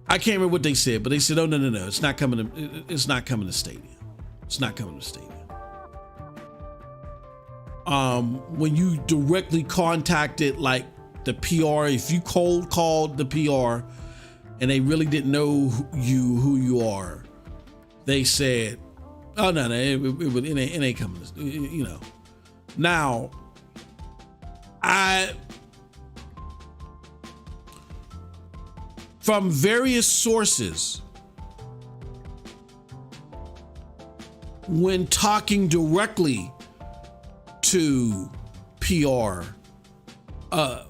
I can't remember what they said, but they said, "Oh no, it's not coming to. It's not coming to Stadia. It's not coming to Stadia." When you directly contacted like the PR, if you cold called the PR, and they really didn't know who you are, they said, "Oh no, it ain't coming." You know, now. From various sources, when talking directly to PR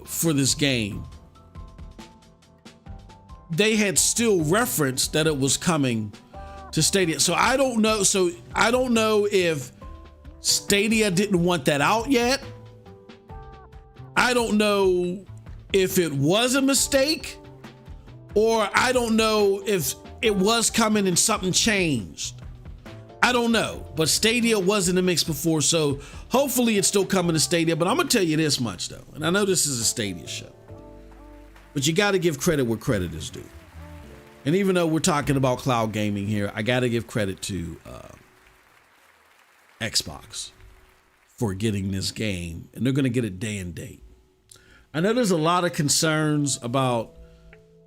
for this game, they had still referenced that it was coming to Stadia. So I don't know if Stadia didn't want that out yet. I don't know if it was a mistake, or I don't know if it was coming and something changed. I don't know, but Stadia was in the mix before, so hopefully it's still coming to Stadia. But I'm gonna tell you this much though, and I know this is a Stadia show, but you gotta give credit where credit is due. And even though we're talking about cloud gaming here, I gotta give credit to Xbox for getting this game, and they're gonna get it day and date. I know there's a lot of concerns about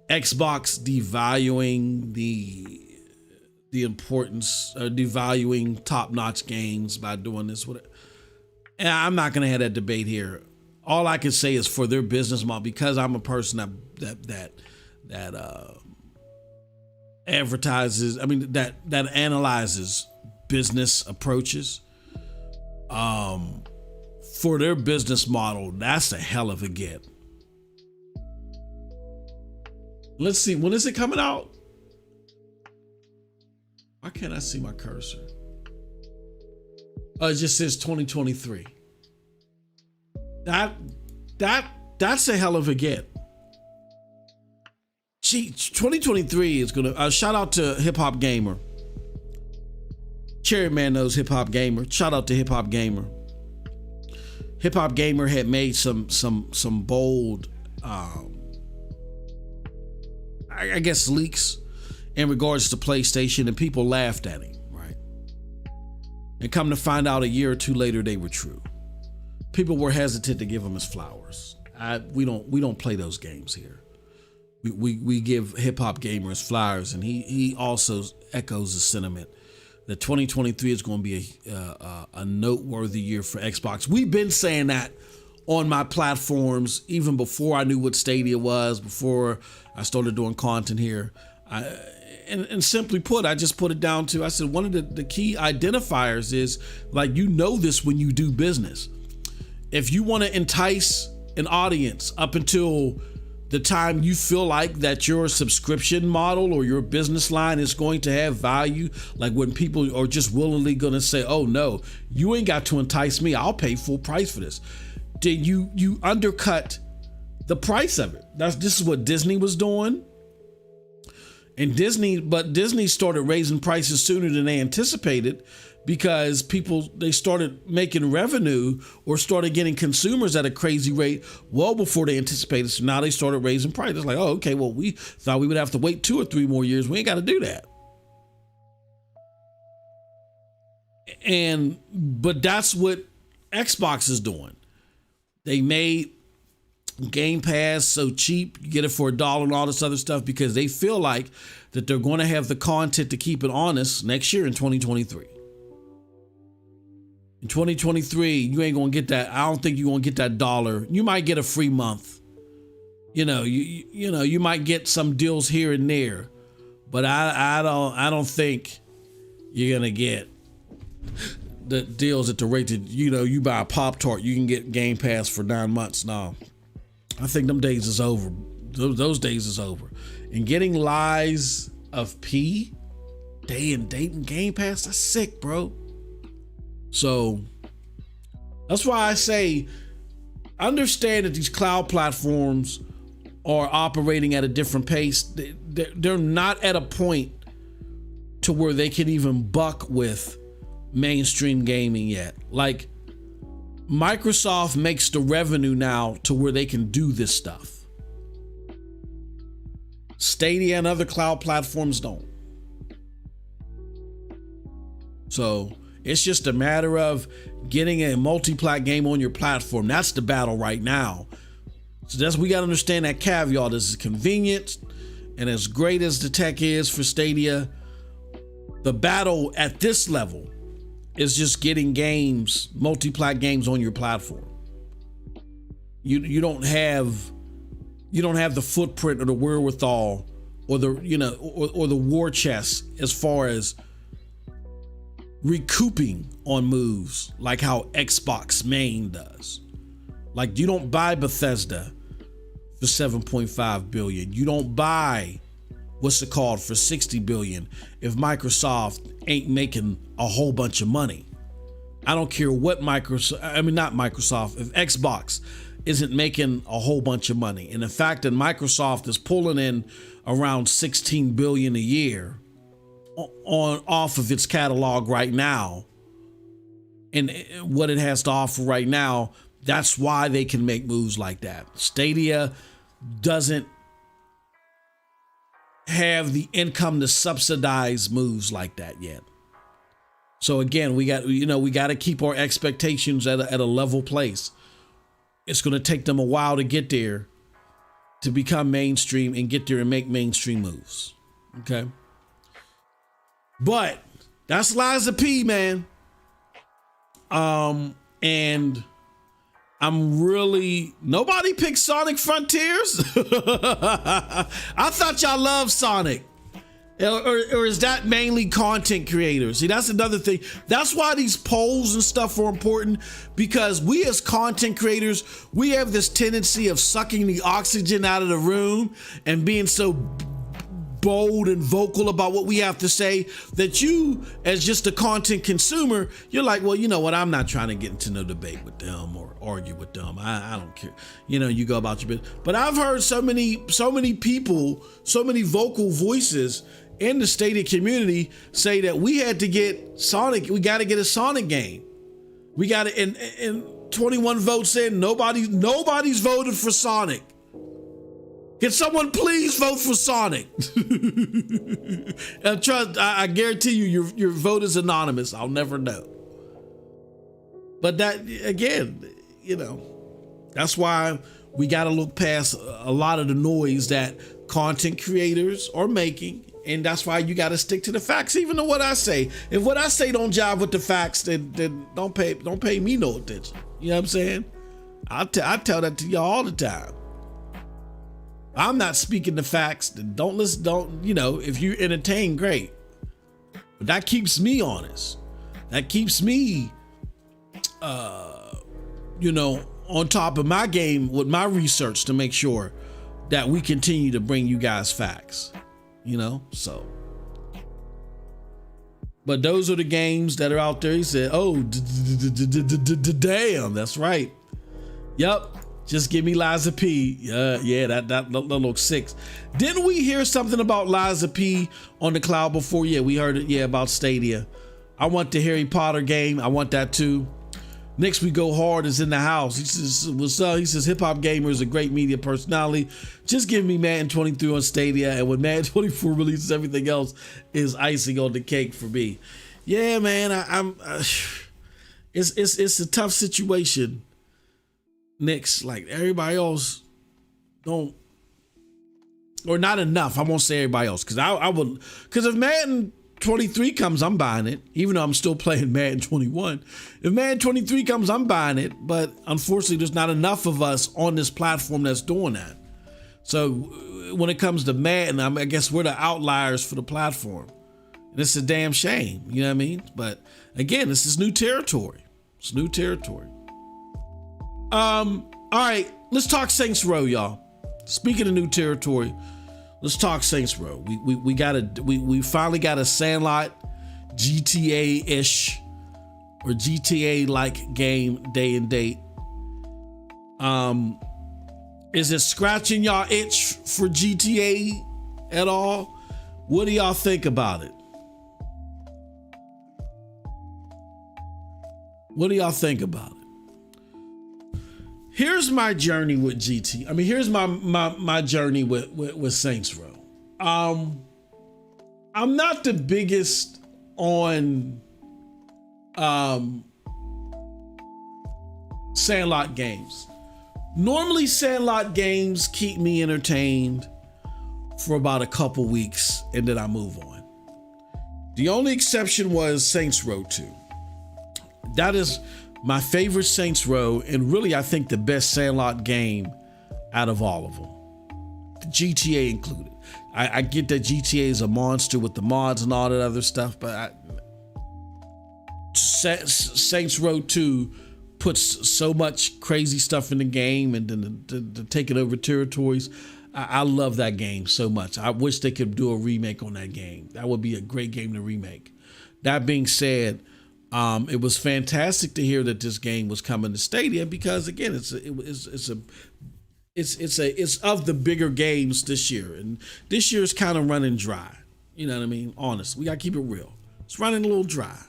Xbox devaluing the importance, devaluing top-notch games by doing this. And I'm not going to have that debate here. All I can say is for their business model, because I'm a person that advertises. I mean that analyzes business approaches. For their business model, that's a hell of a get. Let's see, when is it coming out? Why can't I see my cursor? It just says 2023. That's a hell of a get. Gee, 2023 is gonna. Shout out to Hip Hop Gamer. Cherry Man knows Hip Hop Gamer. Shout out to Hip Hop Gamer. Hip Hop Gamer had made some bold, I guess, leaks in regards to PlayStation, and people laughed at him, right? And come to find out a year or two later, they were true. People were hesitant to give him his flowers. We don't play those games here. We give Hip Hop Gamer his flowers, and he also echoes the sentiment that 2023 is going to be a noteworthy year for Xbox. We've been saying that on my platforms even before I knew what Stadia was, before I started doing content here. And simply put, I just put it down to, I said, one of the key identifiers is, like, you know this when you do business. If you want to entice an audience up until the time you feel like that your subscription model or your business line is going to have value, like when people are just willingly going to say, oh no, you ain't got to entice me, I'll pay full price for this, then you undercut the price of it. This is what Disney was doing. And Disney started raising prices sooner than they anticipated, because they started making revenue or started getting consumers at a crazy rate well before they anticipated. So now they started raising prices. Like, oh, okay, well, we thought we would have to wait 2 or 3 more years. We ain't got to do that. But that's what Xbox is doing. They made Game Pass so cheap, you get it for $1 and all this other stuff, because they feel like that they're going to have the content to keep it honest next year in 2023. In 2023, you ain't gonna get that. I don't think you're gonna get that $1. You might get a free month. You might get some deals here and there, but I don't think you're gonna get the deals at the rate that you buy a Pop-Tart, you can get Game Pass for 9 months. No, I think them days is over. Those days is over. And getting Lies of P day and date and Game Pass, that's sick, bro. So that's why I say, understand that these cloud platforms are operating at a different pace. They're not at a point to where they can even buck with mainstream gaming yet. Like, Microsoft makes the revenue now to where they can do this stuff. Stadia and other cloud platforms don't. So it's just a matter of getting a multi-plat game on your platform. That's the battle right now. So we got to understand that caveat. This is convenient, and as great as the tech is for Stadia, the battle at this level is just getting games, multi-plat games on your platform. You don't have the footprint or the wherewithal or the or the war chest as far as recouping on moves like how Xbox main does. Like, you don't buy Bethesda for 7.5 billion. You don't buy for 60 billion if Microsoft ain't making a whole bunch of money. I don't care what not Microsoft, if Xbox isn't making a whole bunch of money. And the fact that Microsoft is pulling in around 16 billion a year off of its catalog right now, and what it has to offer right now, that's why they can make moves like that. Stadia doesn't have the income to subsidize moves like that yet. So again, we got to keep our expectations at a level place. It's going to take them a while to get there, to become mainstream and get there and make mainstream moves. Okay. But that's Lies of P, man. And nobody picked Sonic Frontiers. I thought y'all loved Sonic. Or is that mainly content creators? See, that's another thing. That's why these polls and stuff are important, because we as content creators, we have this tendency of sucking the oxygen out of the room and being so bold and vocal about what we have to say that you, as just a content consumer, you're like, well, you know what? I'm not trying to get into no debate with them or argue with them. I don't care. You go about your business. But I've heard so many people, so many vocal voices in the Stadia community say that we had to get Sonic. We got to get a Sonic game. We got to, and 21 votes in, nobody's voted for Sonic. Can someone please vote for Sonic? I guarantee you, your vote is anonymous. I'll never know. But that, again, that's why we got to look past a lot of the noise that content creators are making. And that's why you got to stick to the facts, even to what I say. If what I say don't jive with the facts, then don't pay me no attention. You know what I'm saying? I tell that to y'all all the time. I'm not speaking the facts. Then don't listen. If you entertain, great. But that keeps me honest. That keeps me, on top of my game with my research to make sure that we continue to bring you guys facts, you know? So, but those are the games that are out there. He said, oh, damn, that's right. Yep. Just give me Liza P. Yeah, that looks sick. Didn't we hear something about Liza P on the cloud before? Yeah, we heard it. Yeah, about Stadia. I want the Harry Potter game. I want that too. Next we go hard is in the house. He says, what's up? He says, Hip Hop Gamer is a great media personality. Just give me Madden 23 on Stadia, and when Madden 24 releases, everything else is icing on the cake for me. Yeah, man, it's a tough situation. Knicks, like everybody else, don't, or not enough. I won't say everybody else, because I would, because if Madden 23 comes, I'm buying it, even though I'm still playing Madden 21. If Madden 23 comes, I'm buying it, but unfortunately, there's not enough of us on this platform that's doing that. So when it comes to Madden, I guess we're the outliers for the platform, and it's a damn shame. You know what I mean? But again, this is new territory. It's new territory. All right, let's talk Saints Row, y'all. Speaking of new territory, let's talk Saints Row. We finally got a Sandlot GTA-ish or GTA-like game day and date. Is it scratching y'all itch for GTA at all? What do y'all think about it? What do y'all think about it? Here's my journey with GT. I mean, here's my journey with Saints Row. I'm not the biggest on Sandlot games. Normally, Sandlot games keep me entertained for about a couple weeks, and then I move on. The only exception was Saints Row 2. That is my favorite Saints Row, and really, I think the best Sandlot game out of all of them, GTA included. I get that GTA is a monster with the mods and all that other stuff, but Saints Row 2 puts so much crazy stuff in the game, and then to take it over territories. I love that game so much. I wish they could do a remake on that game. That would be a great game to remake. That being said, it was fantastic to hear that this game was coming to Stadia, because again, it's of the bigger games this year, and this year is kind of running dry. You know what I mean? Honest, we gotta keep it real. It's running a little dry.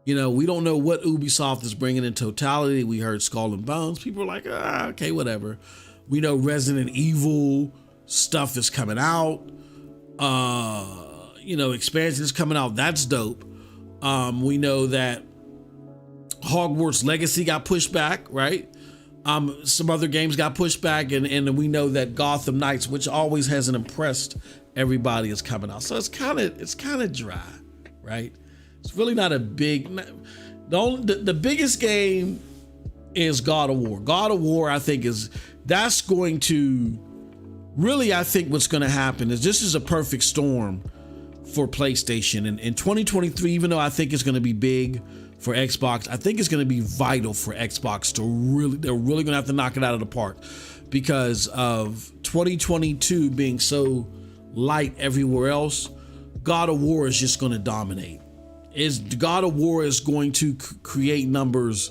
You know, we don't know what Ubisoft is bringing in totality. We heard Skull and Bones. People are like, okay, whatever. We know Resident Evil stuff is coming out. Expansion is coming out. That's dope. We know that Hogwarts Legacy got pushed back, right? Some other games got pushed back, and we know that Gotham Knights, which always hasn't impressed everybody, is coming out. So it's kind of dry, right? It's really not a big. The biggest game is God of War. God of War, I think, that's going to really. I think what's going to happen is this is a perfect storm for PlayStation, and in 2023, even though I think it's going to be big for Xbox, I think it's going to be vital for Xbox they're really going to have to knock it out of the park, because of 2022 being so light everywhere else. God of War is just going to dominate. God of War is going to create numbers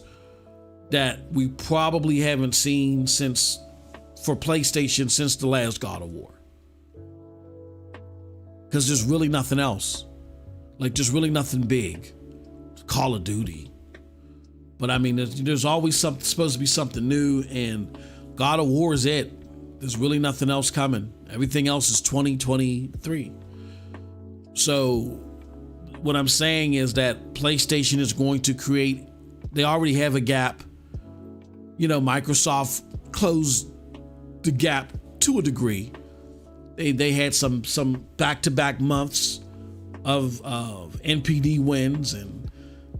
that we probably haven't seen for PlayStation since the last God of War. Because there's really nothing else. Like, there's really nothing big. Call of Duty. But I mean, there's always supposed to be something new, and God of War is it. There's really nothing else coming. Everything else is 2023. So what I'm saying is that PlayStation is going to create, they already have a gap. You know, Microsoft closed the gap to a degree. They had some back-to-back months of NPD wins and,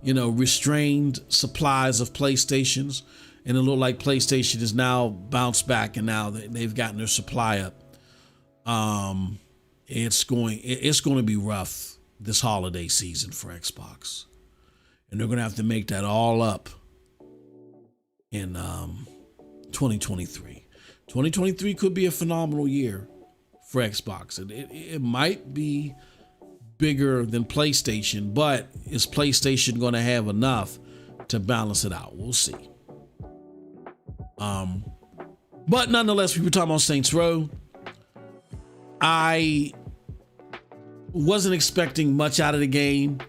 restrained supplies of PlayStations. And it looked like PlayStation is now bounced back, and now they've gotten their supply up. It's going to be rough this holiday season for Xbox. And they're going to have to make that all up in 2023. 2023 could be a phenomenal year for Xbox. It might be bigger than PlayStation, but is PlayStation going to have enough to balance it out? We'll see. But nonetheless, we were talking about Saints Row. I wasn't expecting much out of the game.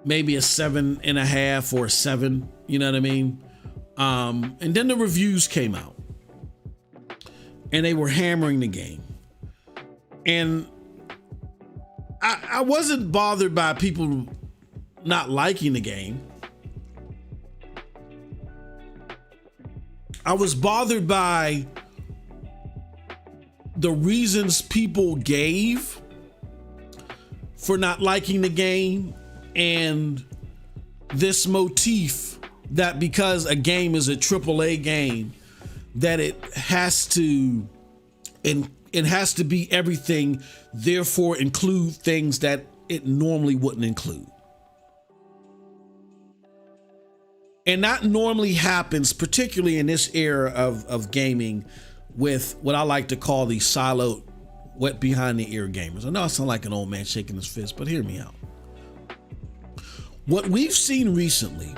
Maybe a 7.5 or a 7, you know what I mean? And then the reviews came out and they were hammering the game. And I wasn't bothered by people not liking the game. I was bothered by the reasons people gave for not liking the game, and this motif that because a game is a AAA game, that it has to be everything, therefore include things that it normally wouldn't include. And that normally happens, particularly in this era of gaming, with what I like to call the siloed, wet behind the ear gamers. I know I sound like an old man shaking his fist, but hear me out. What we've seen recently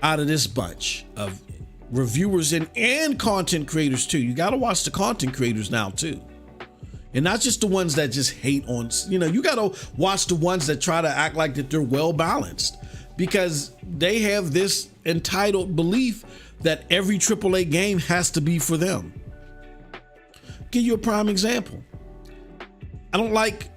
out of this bunch of reviewers and content creators too, you got to watch the content creators now too. And not just the ones that just hate on, you got to watch the ones that try to act like that they're well balanced, because they have this entitled belief that every AAA game has to be for them. Give you a prime example. I don't like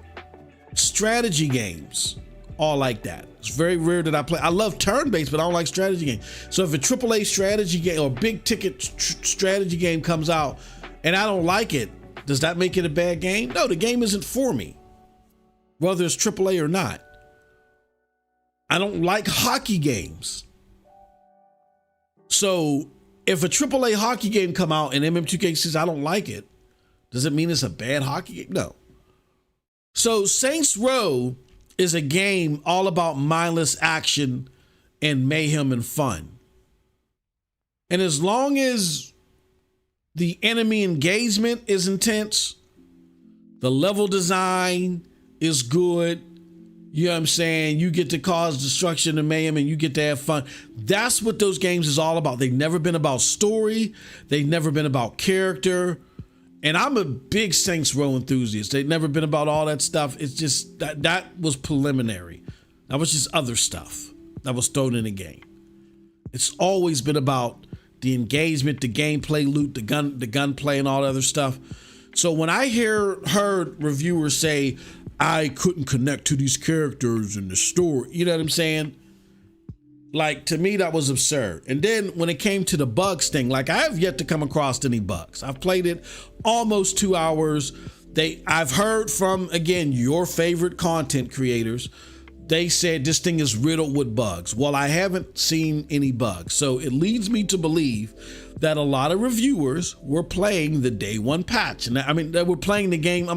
strategy games all like that. It's very rare that I play. I love turn-based, but I don't like strategy games. So if a AAA strategy game or big ticket strategy game comes out and I don't like it, does that make it a bad game? No, the game isn't for me, whether it's AAA or not. I don't like hockey games. So if a AAA hockey game come out and MM2K says I don't like it, does it mean it's a bad hockey game? No. So Saints Row is a game all about mindless action and mayhem and fun. And as long as the enemy engagement is intense, the level design is good, you know what I'm saying? You get to cause destruction and mayhem and you get to have fun. That's what those games is all about. They've never been about story. They've never been about character. And I'm a big Saints Row enthusiast. They've never been about all that stuff. It's just that was preliminary. That was just other stuff that was thrown in the game. It's always been about the engagement, the gameplay loot, the gunplay and all that other stuff. So when I heard reviewers say, I couldn't connect to these characters in the story, you know what I'm saying? Like, to me, that was absurd. And then when it came to the bugs thing, like, I have yet to come across any bugs. I've played it almost 2 hours. I've heard from, again, your favorite content creators. They said this thing is riddled with bugs. Well, I haven't seen any bugs. So it leads me to believe that a lot of reviewers were playing the day one patch. And they were playing the game,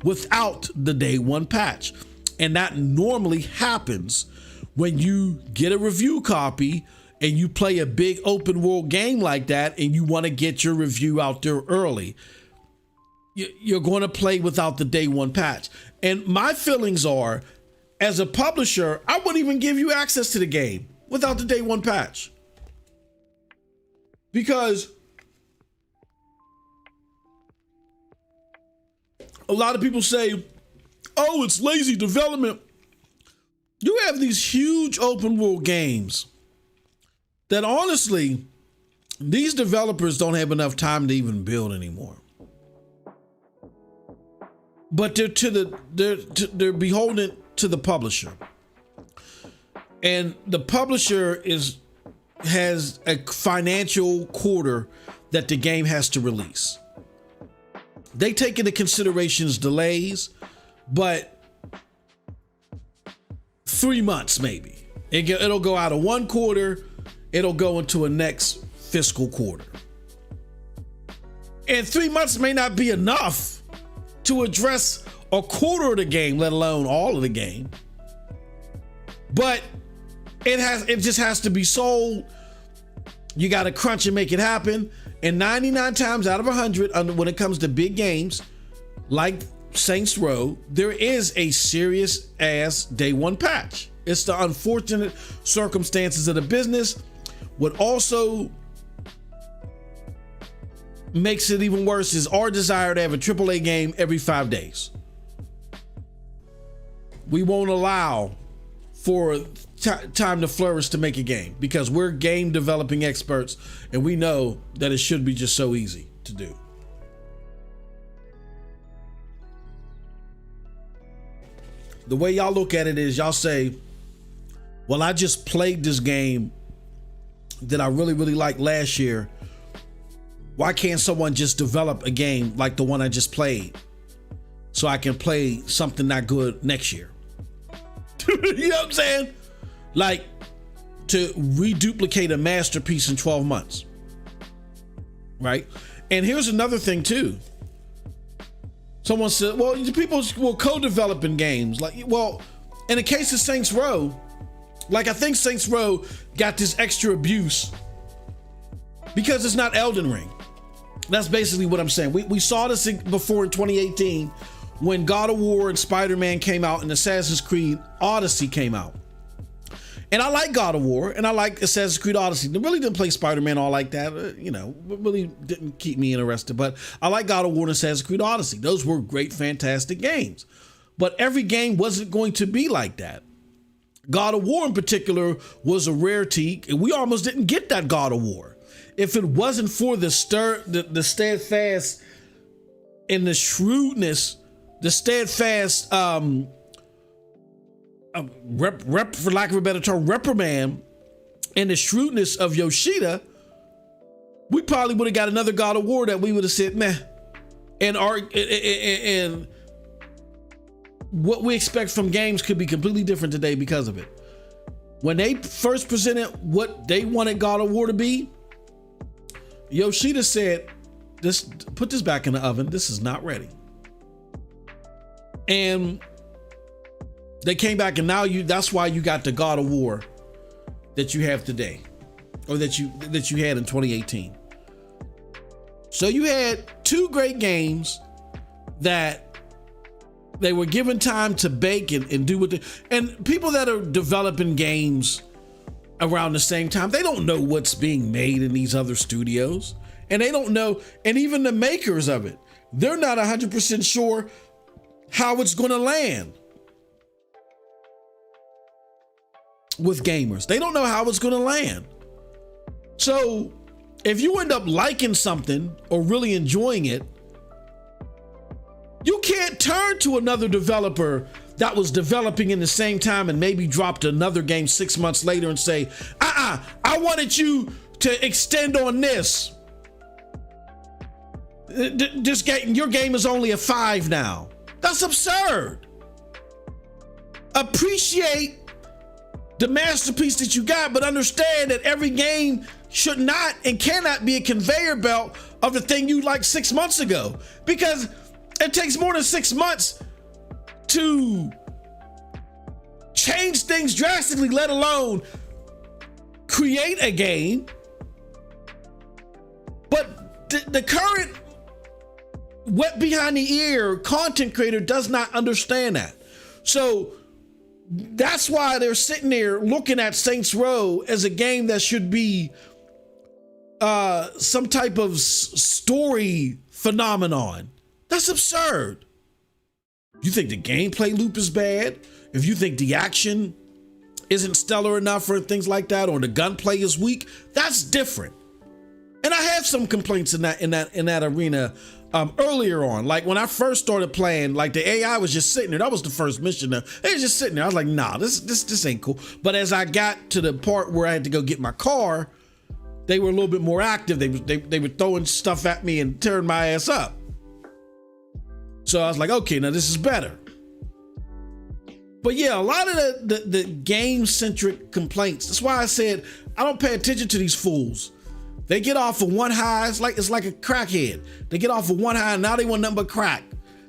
without the day one patch. And that normally happens when you get a review copy and you play a big open world game like that and you want to get your review out there early. You're going to play without the day one patch. And my feelings are, as a publisher, I wouldn't even give you access to the game without the day one patch. Because a lot of people say, oh, it's lazy development. You have these huge open world games that honestly, these developers don't have enough time to even build anymore. But they're beholden to the publisher. And the publisher has a financial quarter that the game has to release. They take into considerations delays, but 3 months maybe. It'll go out of one quarter, it'll go into a next fiscal quarter. And 3 months may not be enough to address a quarter of the game, let alone all of the game. But it just has to be sold. You got to crunch and make it happen. And 99 times out of 100, when it comes to big games like Saints Row, there is a serious ass day one patch. It's the unfortunate circumstances of the business. What also makes it even worse is our desire to have a AAA game every 5 days. We won't allow for time to flourish to make a game because we're game developing experts and we know that it should be just so easy to do. The way y'all look at it is y'all say, well, I just played this game that I really, really liked last year. Why can't someone just develop a game like the one I just played so I can play something not good next year? You know what I'm saying? Like to reduplicate a masterpiece in 12 months. Right? And here's another thing too. Someone said, well, people will co-develop in games. Like, well, in the case of Saints Row, like I think Saints Row got this extra abuse because it's not Elden Ring. That's basically what I'm saying. We saw this before in 2018 when God of War and Spider-Man came out and Assassin's Creed Odyssey came out. And I like God of War and I like Assassin's Creed Odyssey. I really didn't play Spider-Man all like that. Really didn't keep me interested. But I like God of War and Assassin's Creed Odyssey. Those were great, fantastic games. But every game wasn't going to be like that. God of War in particular was a rarity. And we almost didn't get that God of War. If it wasn't for the steadfast and the shrewdness, the steadfast, for lack of a better term, reprimand and the shrewdness of Yoshida, we probably would have got another God of War that we would have said, meh. And what we expect from games could be completely different today because of it. When they first presented what they wanted God of War to be, Yoshida said, put this back in the oven. This is not ready. And they came back and now that's why you got the God of War that you have today, or that you had in 2018. So you had two great games that they were given time to bake and do what and people that are developing games around the same time, they don't know what's being made in these other studios. And they don't know, and even the makers of it, they're not 100% sure how it's going to land with gamers. They don't know how it's going to land. So if you end up liking something or really enjoying it, you can't turn to another developer that was developing in the same time and maybe dropped another game 6 months later and say, I wanted you to extend on this. This game, your game is only a 5 now. That's absurd. Appreciate the masterpiece that you got, but understand that every game should not and cannot be a conveyor belt of the thing you liked 6 months ago, because it takes more than 6 months to change things drastically, let alone create a game. But the current wet behind the ear content creator does not understand that. So that's why they're sitting there looking at Saints Row as a game that should be some type of story phenomenon. That's absurd. You think the gameplay loop is bad? If you think the action isn't stellar enough or things like that, or the gunplay is weak, that's different. And I have some complaints in that arena earlier on. Like when I first started playing, like the AI was just sitting there. That was the first mission. They was just sitting there. I was like, nah, this ain't cool. But as I got to the part where I had to go get my car, they were a little bit more active. They were throwing stuff at me and tearing my ass up. So I was like, okay, now this is better. But yeah, a lot of the game-centric complaints. That's why I said I don't pay attention to these fools. They get off of one high. It's like a crackhead. They get off of one high and now they want nothing but crack.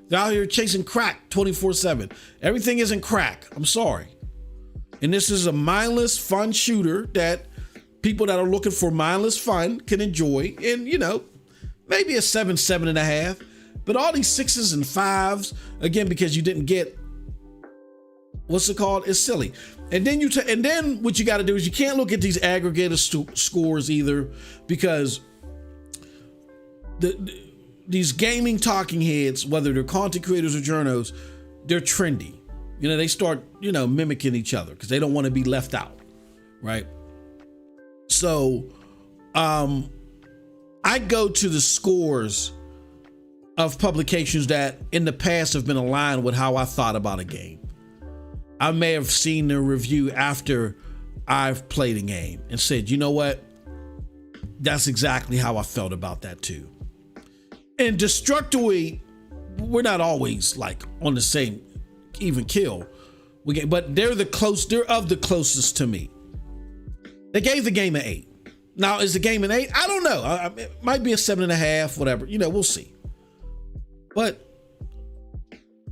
They're out here chasing crack 24/7. Everything isn't crack. I'm sorry. And this is a mindless, fun shooter that people that are looking for mindless fun can enjoy, and maybe a 7, 7.5. But all these 6s and 5s, again, because you didn't get what's it called, is silly. And then and then what you got to do is you can't look at these aggregator scores either, because these gaming talking heads, whether they're content creators or journos, they're trendy. They start mimicking each other because they don't want to be left out, right? So I go to the scores of publications that in the past have been aligned with how I thought about a game. I may have seen their review after I've played a game and said, you know what? That's exactly how I felt about that too. And Destructoid, we're not always like on the same even kill. But they're of the closest to me. They gave the game an 8. Now, is the game an 8? I don't know. It might be a 7.5, whatever. We'll see. But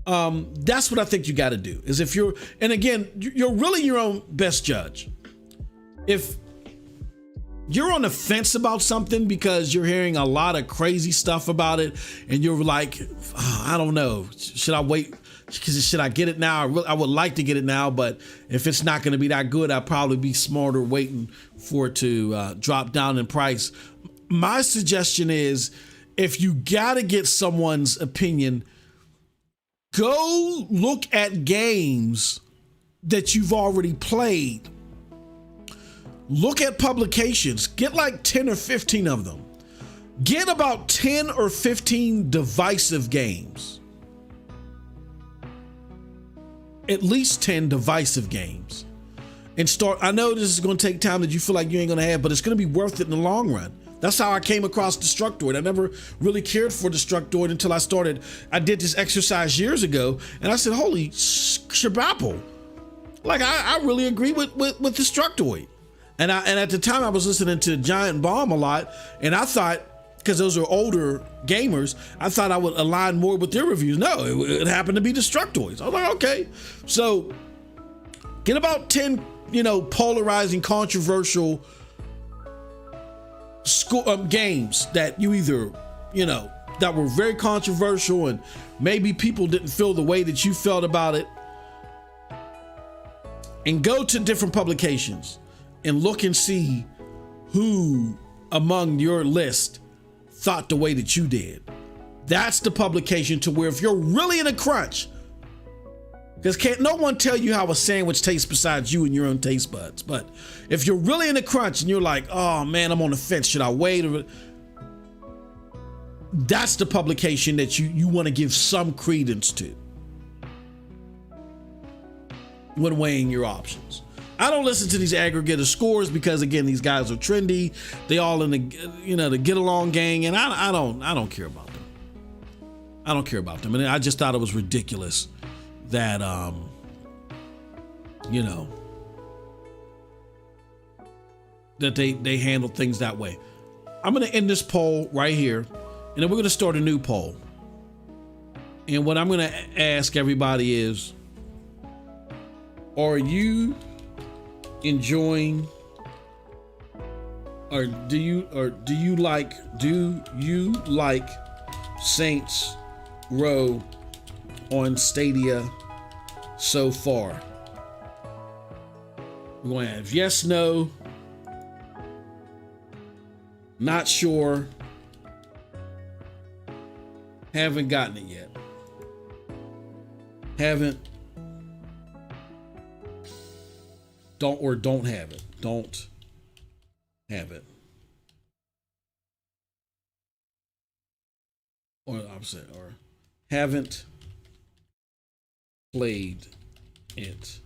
that's what I think you got to do. Is if you're really your own best judge. If you're on the fence about something because you're hearing a lot of crazy stuff about it, and you're like, I don't know, should I wait? Should I get it now? I would like to get it now, but if it's not going to be that good, I'd probably be smarter waiting for it to drop down in price. My suggestion is, if you got to get someone's opinion, go look at games that you've already played. Look at publications. Get like 10 or 15 of them. Get about 10 or 15 divisive games. At least 10 divisive games. And start. I know this is going to take time that you feel like you ain't going to have, but it's going to be worth it in the long run. That's how I came across Destructoid. I never really cared for Destructoid until I did this exercise years ago, and I said, holy shabapple. Like, I really agree with Destructoid. And at the time I was listening to Giant Bomb a lot, and I thought, because those are older gamers, I thought I would align more with their reviews. No, it happened to be Destructoids. I was like, okay. So get about 10, polarizing, controversial games that you either, that were very controversial and maybe people didn't feel the way that you felt about it, and go to different publications and look and see who among your list thought the way that you did. That's the publication to where if you're really in a crunch, because can't no one tell you how a sandwich tastes besides you and your own taste buds. But if you're really in a crunch and you're like, oh man, I'm on the fence, should I wait? That's the publication that you want to give some credence to when weighing your options. I don't listen to these aggregator scores because, again, these guys are trendy. They all in the the get along gang, and I don't care about them. I don't care about them, and I just thought it was ridiculous that that they handle things that way. I'm gonna end this poll right here, and then we're gonna start a new poll. And what I'm gonna ask everybody is, are you enjoying, or do you like Saints Row on Stadia so far? We're going to have yes, no, not sure, haven't gotten it yet, haven't, don't have it, don't have it, or opposite, or haven't played it.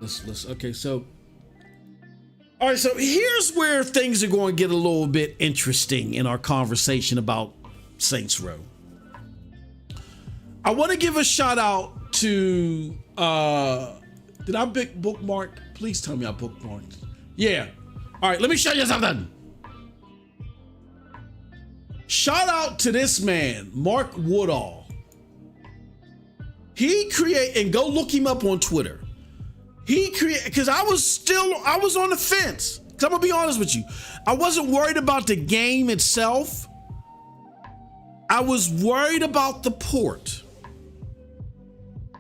Let's okay, so all right, so here's where things are going to get a little bit interesting in our conversation about Saints Row. I want to give a shout out to did I bookmark? Please tell me I bookmarked. Yeah. All right, let me show you something. Shout out to this man, Mark Woodall. He create, and go look him up on Twitter. He create, because I was on the fence. Because I'm gonna be honest with you, I wasn't worried about the game itself. I was worried about the port.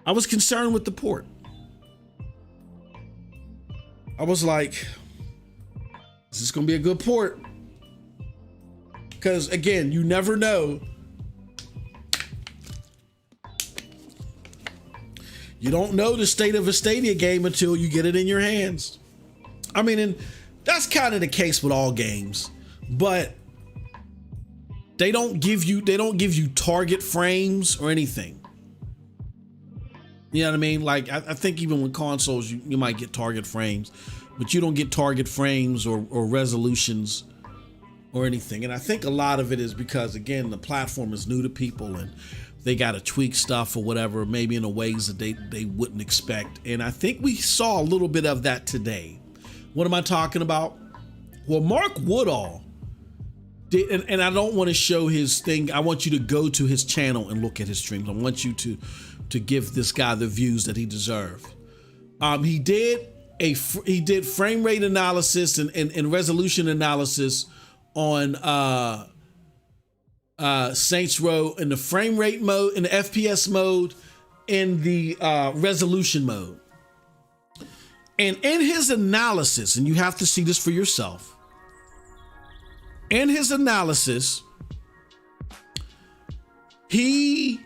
I was concerned with the port. I was like, is this gonna be a good port? Because again, you never know. You don't know the state of a Stadia game until you get it in your hands. I mean, and that's kind of the case with all games, but they don't give you target frames or anything. You know what I mean? Like, I think even with consoles, you might get target frames, but you don't get target frames or resolutions or anything. And I think a lot of it is because, again, the platform is new to people and they got to tweak stuff or whatever, maybe in a ways that they wouldn't expect. And I think we saw a little bit of that today. What am I talking about? Well, Mark Woodall did, and I don't want to show his thing. I want you to go to his channel and look at his streams. I want you to give this guy the views that he deserved. He did frame rate analysis and resolution analysis on Saints Row in the frame rate mode, in the FPS mode, in the resolution mode. And in his analysis, and you have to see this for yourself, in his analysis, he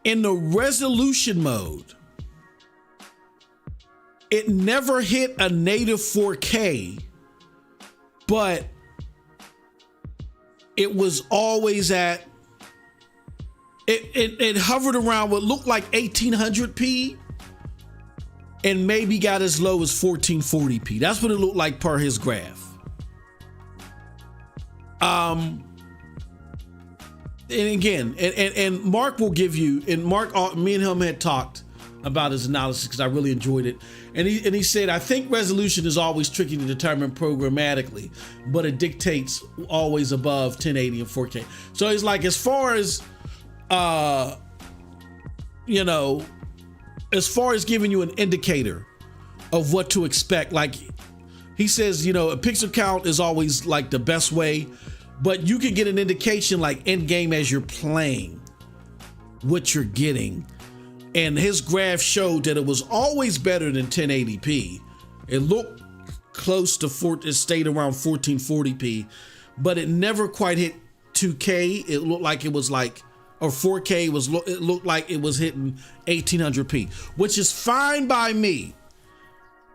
in the resolution mode, it never hit a native 4K, but it was always at, it hovered around what looked like 1800p and maybe got as low as 1440p. That's what it looked like per his graph. And again, and Mark will give you, and Mark, me and him had talked about his analysis because I really enjoyed it. And he said, I think resolution is always tricky to determine programmatically, but it dictates always above 1080 and 4K. So he's like, as far as, as far as giving you an indicator of what to expect, like he says, a pixel count is always like the best way, but you can get an indication like in game as you're playing what you're getting. And his graph showed that it was always better than 1080p. It looked close to it stayed around 1440p, but it never quite hit 2K. It looked like it was like, or 4K it looked like it was hitting 1800p, which is fine by me.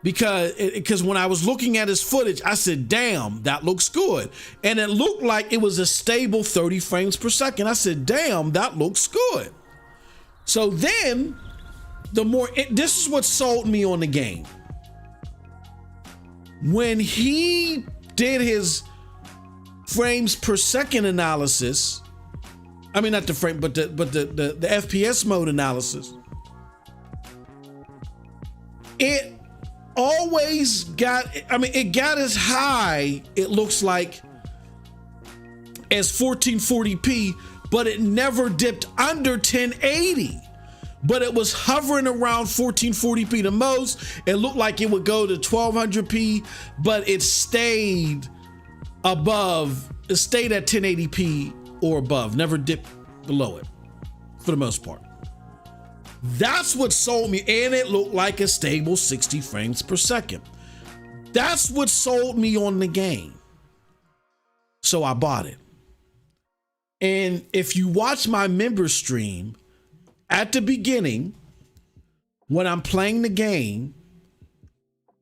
Because when I was looking at his footage, I said, damn, that looks good. And it looked like it was a stable 30 frames per second. I said, damn, that looks good. So then, this is what sold me on the game. When he did his frames per second analysis, I mean, not the frame, but the FPS mode analysis, it always got, it got as high, it looks like, as 1440p, but it never dipped under 1080. But it was hovering around 1440p the most. It looked like it would go to 1200p, but it stayed above, it stayed at 1080p or above, never dipped below it for the most part. That's what sold me, and it looked like a stable 60 frames per second. That's what sold me on the game. So I bought it. And if you watch my member stream, at the beginning, when I'm playing the game,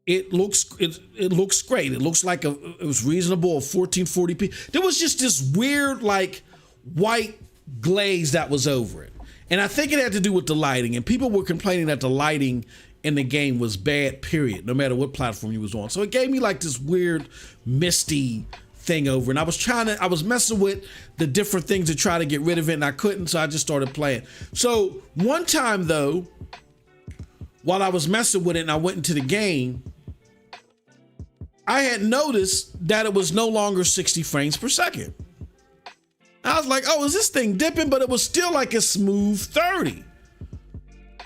it looks great. It looks like it was reasonable of 1440p. There was just this weird like white glaze that was over it. And I think it had to do with the lighting. And people were complaining that the lighting in the game was bad, period, no matter what platform you was on. So it gave me like this weird misty thing over, and I was messing with the different things to try to get rid of it, and I couldn't, so I just started playing. So one time though, while I was messing with it and I went into the game, I had noticed that it was no longer 60 frames per second. I was like, oh, is this thing dipping? But it was still like a smooth 30.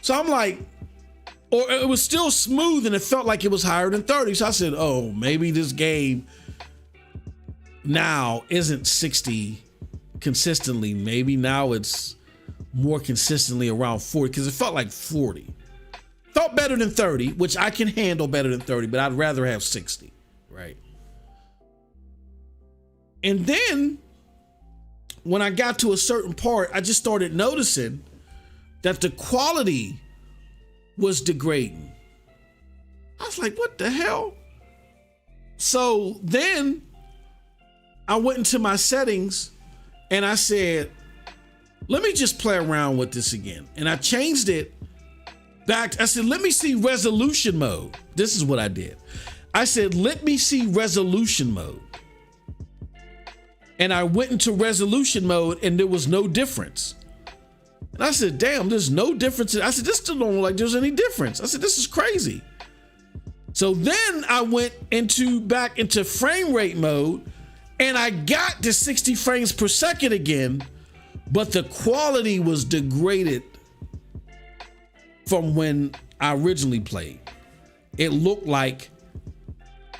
So I'm like, or it was still smooth and it felt like it was higher than 30. So I said, oh, maybe this game now isn't 60 consistently. Maybe now it's more consistently around 40 because it felt like 40. Felt better than 30, which I can handle better than 30, but I'd rather have 60, right? And then when I got to a certain part, I just started noticing that the quality was degrading. I was like, what the hell? So then I went into my settings and I said, let me just play around with this again. And I changed it back. I said, let me see resolution mode. This is what I did. I said, let me see resolution mode. And I went into resolution mode and there was no difference. And I said, damn, there's no difference. I said, this still don't look like there's any difference. I said, this is crazy. So then I went back into frame rate mode and I got to 60 frames per second again, but the quality was degraded from when I originally played. It looked like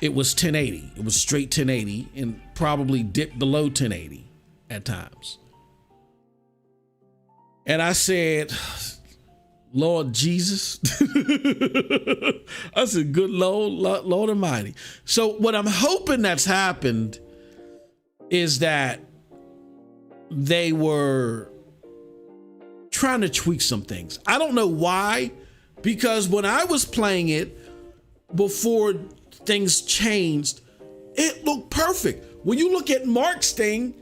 it was 1080. It was straight 1080 and probably dipped below 1080 at times. And I said, Lord Jesus. I said, good Lord Almighty. So what I'm hoping that's happened is that they were trying to tweak some things. I don't know why, because when I was playing it before things changed, it looked perfect. When you look at Mark's thing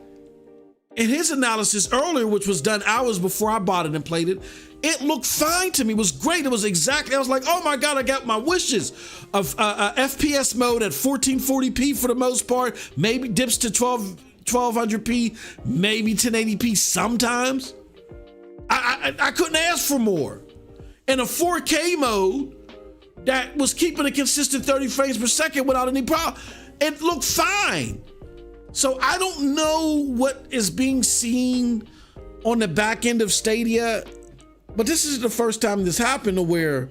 and his analysis earlier, which was done hours before I bought it and played it, it looked fine to me. It was great. It was exactly, I was like, oh my God, I got my wishes of FPS mode at 1440p for the most part, maybe dips to 1200p, maybe 1080p sometimes. I couldn't ask for more. And a 4K mode that was keeping a consistent 30 frames per second without any problem. It looked fine. So I don't know what is being seen on the back end of Stadia, but this is the first time this happened to where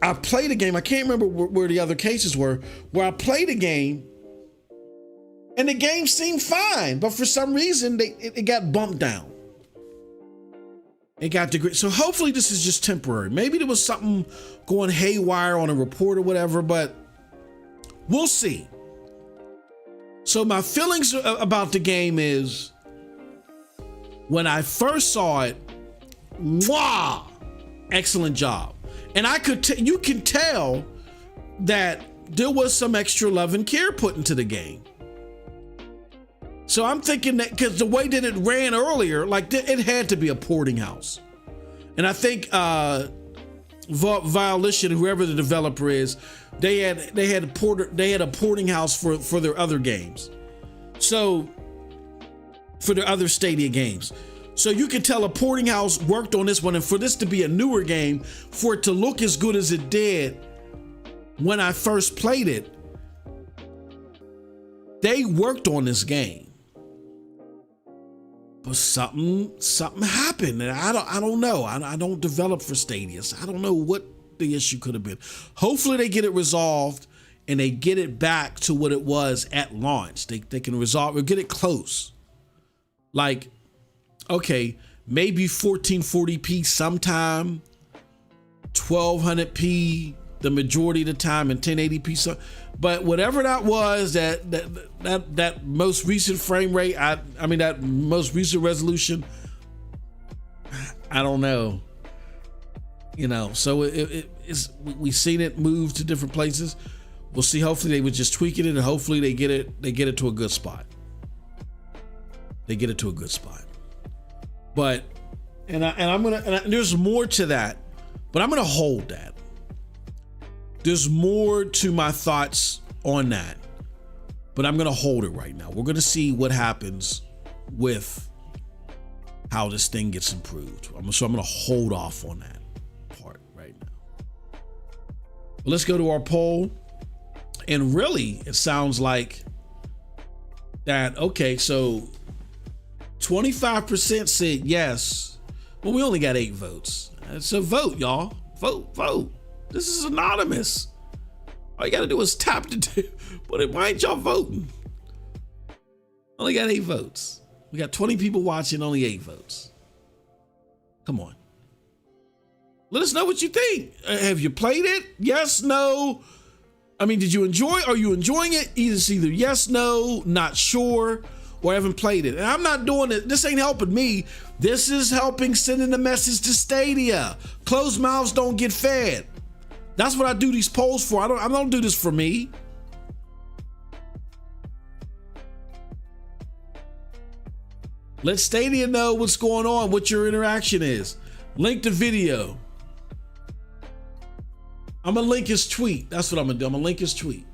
I played a game. I can't remember where the other cases were, where I played a game and the game seemed fine, but for some reason it got bumped down. It got degraded. So hopefully this is just temporary. Maybe there was something going haywire on a report or whatever, but we'll see. So my feelings about the game is, when I first saw it, wow, excellent job. And you can tell that there was some extra love and care put into the game. So I'm thinking that because the way that it ran earlier, like it had to be a porting house. And I think Violition, whoever the developer is, they had a porting house for their other games. So for their other Stadia games. So you can tell a porting house worked on this one, and for this to be a newer game, for it to look as good as it did when I first played it, they worked on this game. But something happened, and I don't know. I don't develop for Stadia, so I don't know what the issue could have been. Hopefully they get it resolved and they get it back to what it was at launch. They can resolve or get it close. Like, okay, maybe 1440p sometime, 1200p the majority of the time, and 1080p. So, but whatever that was, that most recent frame rate, I mean that most recent resolution, I don't know. You know, so it's we've seen it move to different places. We'll see. Hopefully they would just tweak it, and hopefully they get it to a good spot. They get it to a good spot. But there's more to that, but I'm gonna hold that. There's more to my thoughts on that, but I'm gonna hold it right now. We're gonna see what happens with how this thing gets improved. So I'm gonna hold off on that part right now. Well, let's go to our poll. And really, it sounds like that, okay, so 25% said yes. Well, we only got 8 votes. So vote, y'all. Vote. This is anonymous. All you got to do is tap the do. But why ain't y'all voting? Only got 8 votes. We got 20 people watching, only 8 votes. Come on. Let us know what you think. Have you played it? Yes, no. I mean, did you enjoy? Are you enjoying it? Either yes, no, not sure, or haven't played it. And I'm not doing it. This ain't helping me. This is helping sending the message to Stadia. Closed mouths don't get fed. That's what I do these polls for. I don't do this for me. Let Stadia know what's going on, what your interaction is. Link the video. I'm gonna link his tweet. That's what I'm gonna do. I'm gonna link his tweet.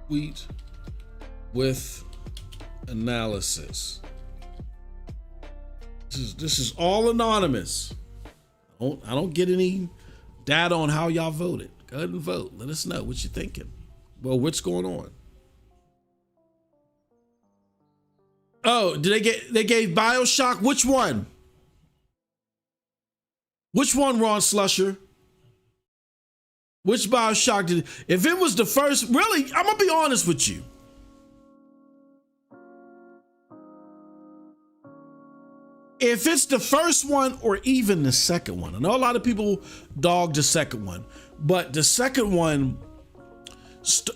Tweet with analysis. This is all anonymous. I don't get any data on how y'all voted. Go ahead and vote. Let us know what you're thinking. Well, what's going on? Oh, they gave BioShock? Which one? Which one, Ron Slusher? Which BioShock did? If it was the first, really, I'm gonna be honest with you. If it's the first one or even the second one, I know a lot of people dog the second one, but the second one,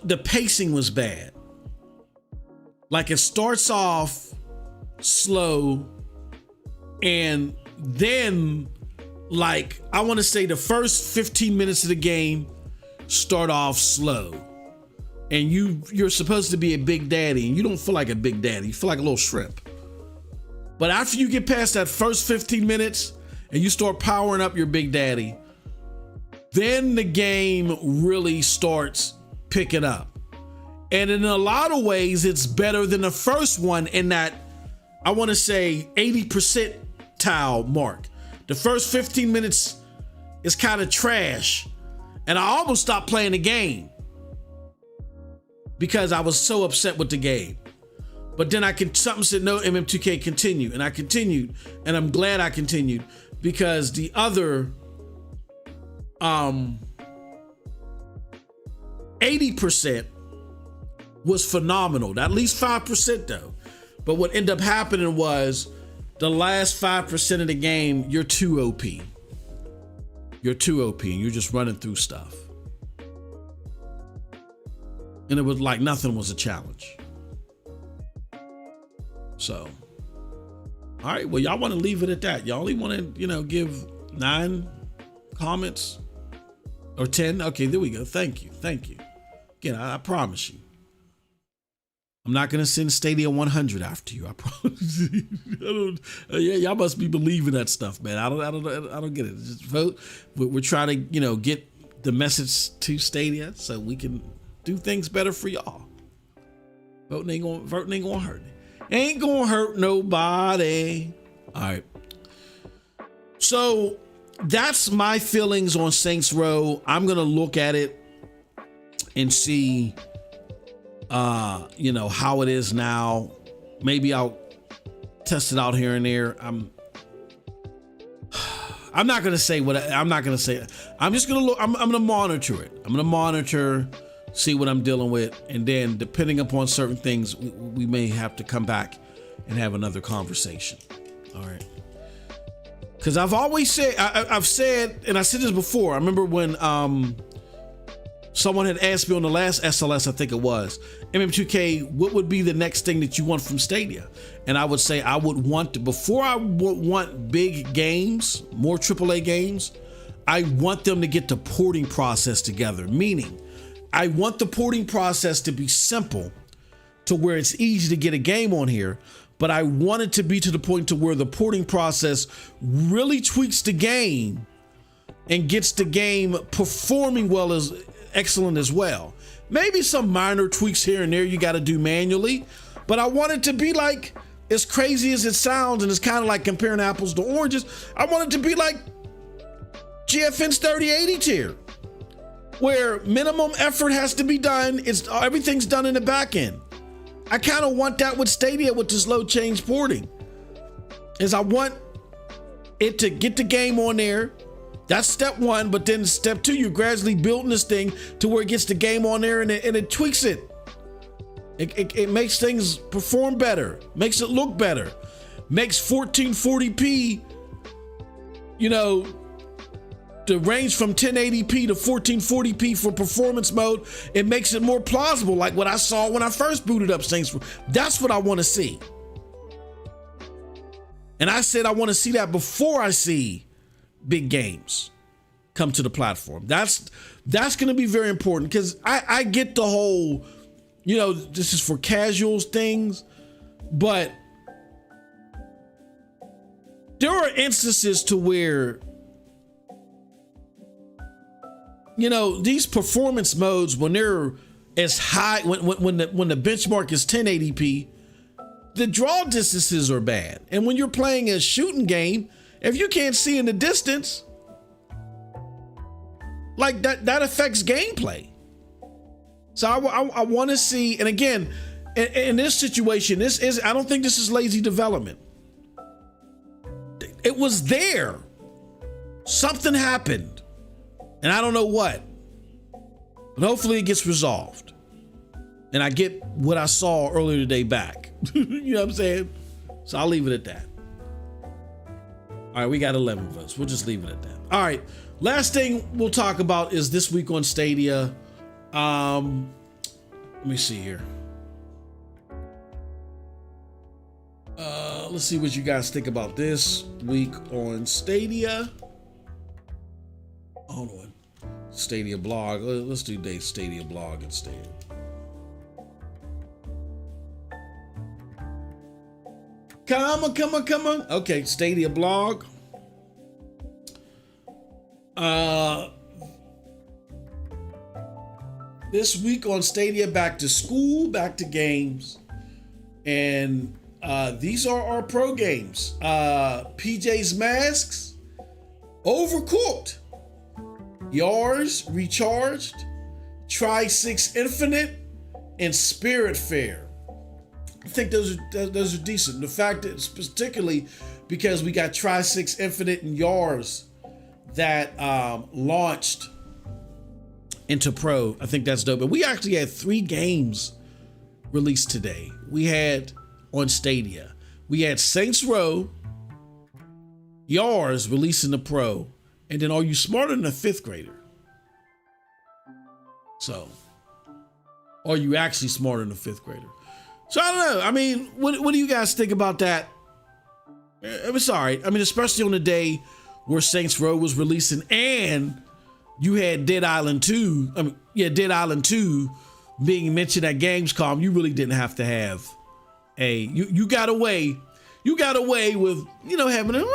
the pacing was bad. Like it starts off slow, and then like I want to say the first 15 minutes of the game start off slow, and you're supposed to be a big daddy, and you don't feel like a big daddy. You feel like a little shrimp. But after you get past that first 15 minutes and you start powering up your big daddy, then the game really starts picking up. And in a lot of ways, it's better than the first one in that, I want to say 80% mark. The first 15 minutes is kind of trash. And I almost stopped playing the game because I was so upset with the game. But then something said, no, MM2K, continue. And I continued. And I'm glad I continued because the other 80% was phenomenal. At least 5% though. But what ended up happening was the last 5% of the game, you're too OP. You're too OP and you're just running through stuff. And it was like nothing was a challenge. So, all right, well, y'all want to leave it at that. Y'all only want to, give 9 comments or 10. Okay, there we go. Thank you. Again, I promise you. I'm not going to send Stadia 100 after you. I promise you. Y'all must be believing that stuff, man. I don't get it. Just vote. We're trying to, get the message to Stadia so we can do things better for y'all. Voting ain't gonna hurt. Ain't gonna hurt nobody. All right. So that's my feelings on Saints Row. I'm gonna look at it and see, how it is now. Maybe I'll test it out here and there. I'm not gonna say what I'm not gonna say. I'm just gonna look. I'm gonna monitor it. I'm gonna monitor. See what I'm dealing with, and then depending upon certain things, we may have to come back and have another conversation. All right, because I've always said, I've said, and I said this before. I remember when someone had asked me on the last SLS, I think it was, MM2K, what would be the next thing that you want from Stadia? And I would say I would want, before I would want big games, more AAA games, I want them to get the porting process together, meaning I want the porting process to be simple to where it's easy to get a game on here, but I want it to be to the point to where the porting process really tweaks the game and gets the game performing well, as excellent as well. Maybe some minor tweaks here and there you got to do manually, but I want it to be like, as crazy as it sounds, and it's kind of like comparing apples to oranges, I want it to be like GFN's 3080 tier. where minimum effort has to be done. Everything's done in the back end. I kind of want that with Stadia with this low change porting. Is I want it to get the game on there. That's step one, but then step two, you're gradually building this thing to where it gets the game on there and it tweaks it. It makes things perform better, makes it look better, makes 1440p, the range from 1080p to 1440p for performance mode. It makes it more plausible, like what I saw when I first booted up Saints Row. That's what I want to see. And I said I want to see that before I see big games come to the platform. That's going to be very important, because I get the whole, this is for casuals things, but there are instances to where, these performance modes, when they're as high, when the benchmark is 1080p, the draw distances are bad. And when you're playing a shooting game, if you can't see in the distance, like that affects gameplay. So I want to see, and again, in this situation, I don't think this is lazy development. It was there. Something happened, and I don't know what, but hopefully it gets resolved, and I get what I saw earlier today back. You know what I'm saying? So I'll leave it at that. All right, we got 11 votes. We'll just leave it at that. All right, last thing we'll talk about is this week on Stadia. Let me see here. Let's see what you guys think about this week on Stadia. Hold on. Stadia blog. Let's do Dave's Stadia blog instead. Come on. Okay, Stadia blog. This week on Stadia, back to school, back to games. And these are our pro games. PJ's Masks, Overcooked, Yours, Recharged, Try 6 Infinite, and Spiritfarer. I think those are decent. The fact that it's particularly because we got Try 6 Infinite and Yours that launched into Pro. I think that's dope. But we actually had 3 games released today. We had on Stadia. We had Saints Row, Yours releasing the Pro, and then Are You Smarter Than a 5th Grader? So, are you actually smarter than a 5th grader? So I don't know. I mean, what do you guys think about that? It was all right. I mean, especially on the day where Saints Row was releasing and you had Dead Island 2. Dead Island 2 being mentioned at Gamescom. You really didn't have to have you got away with, having a,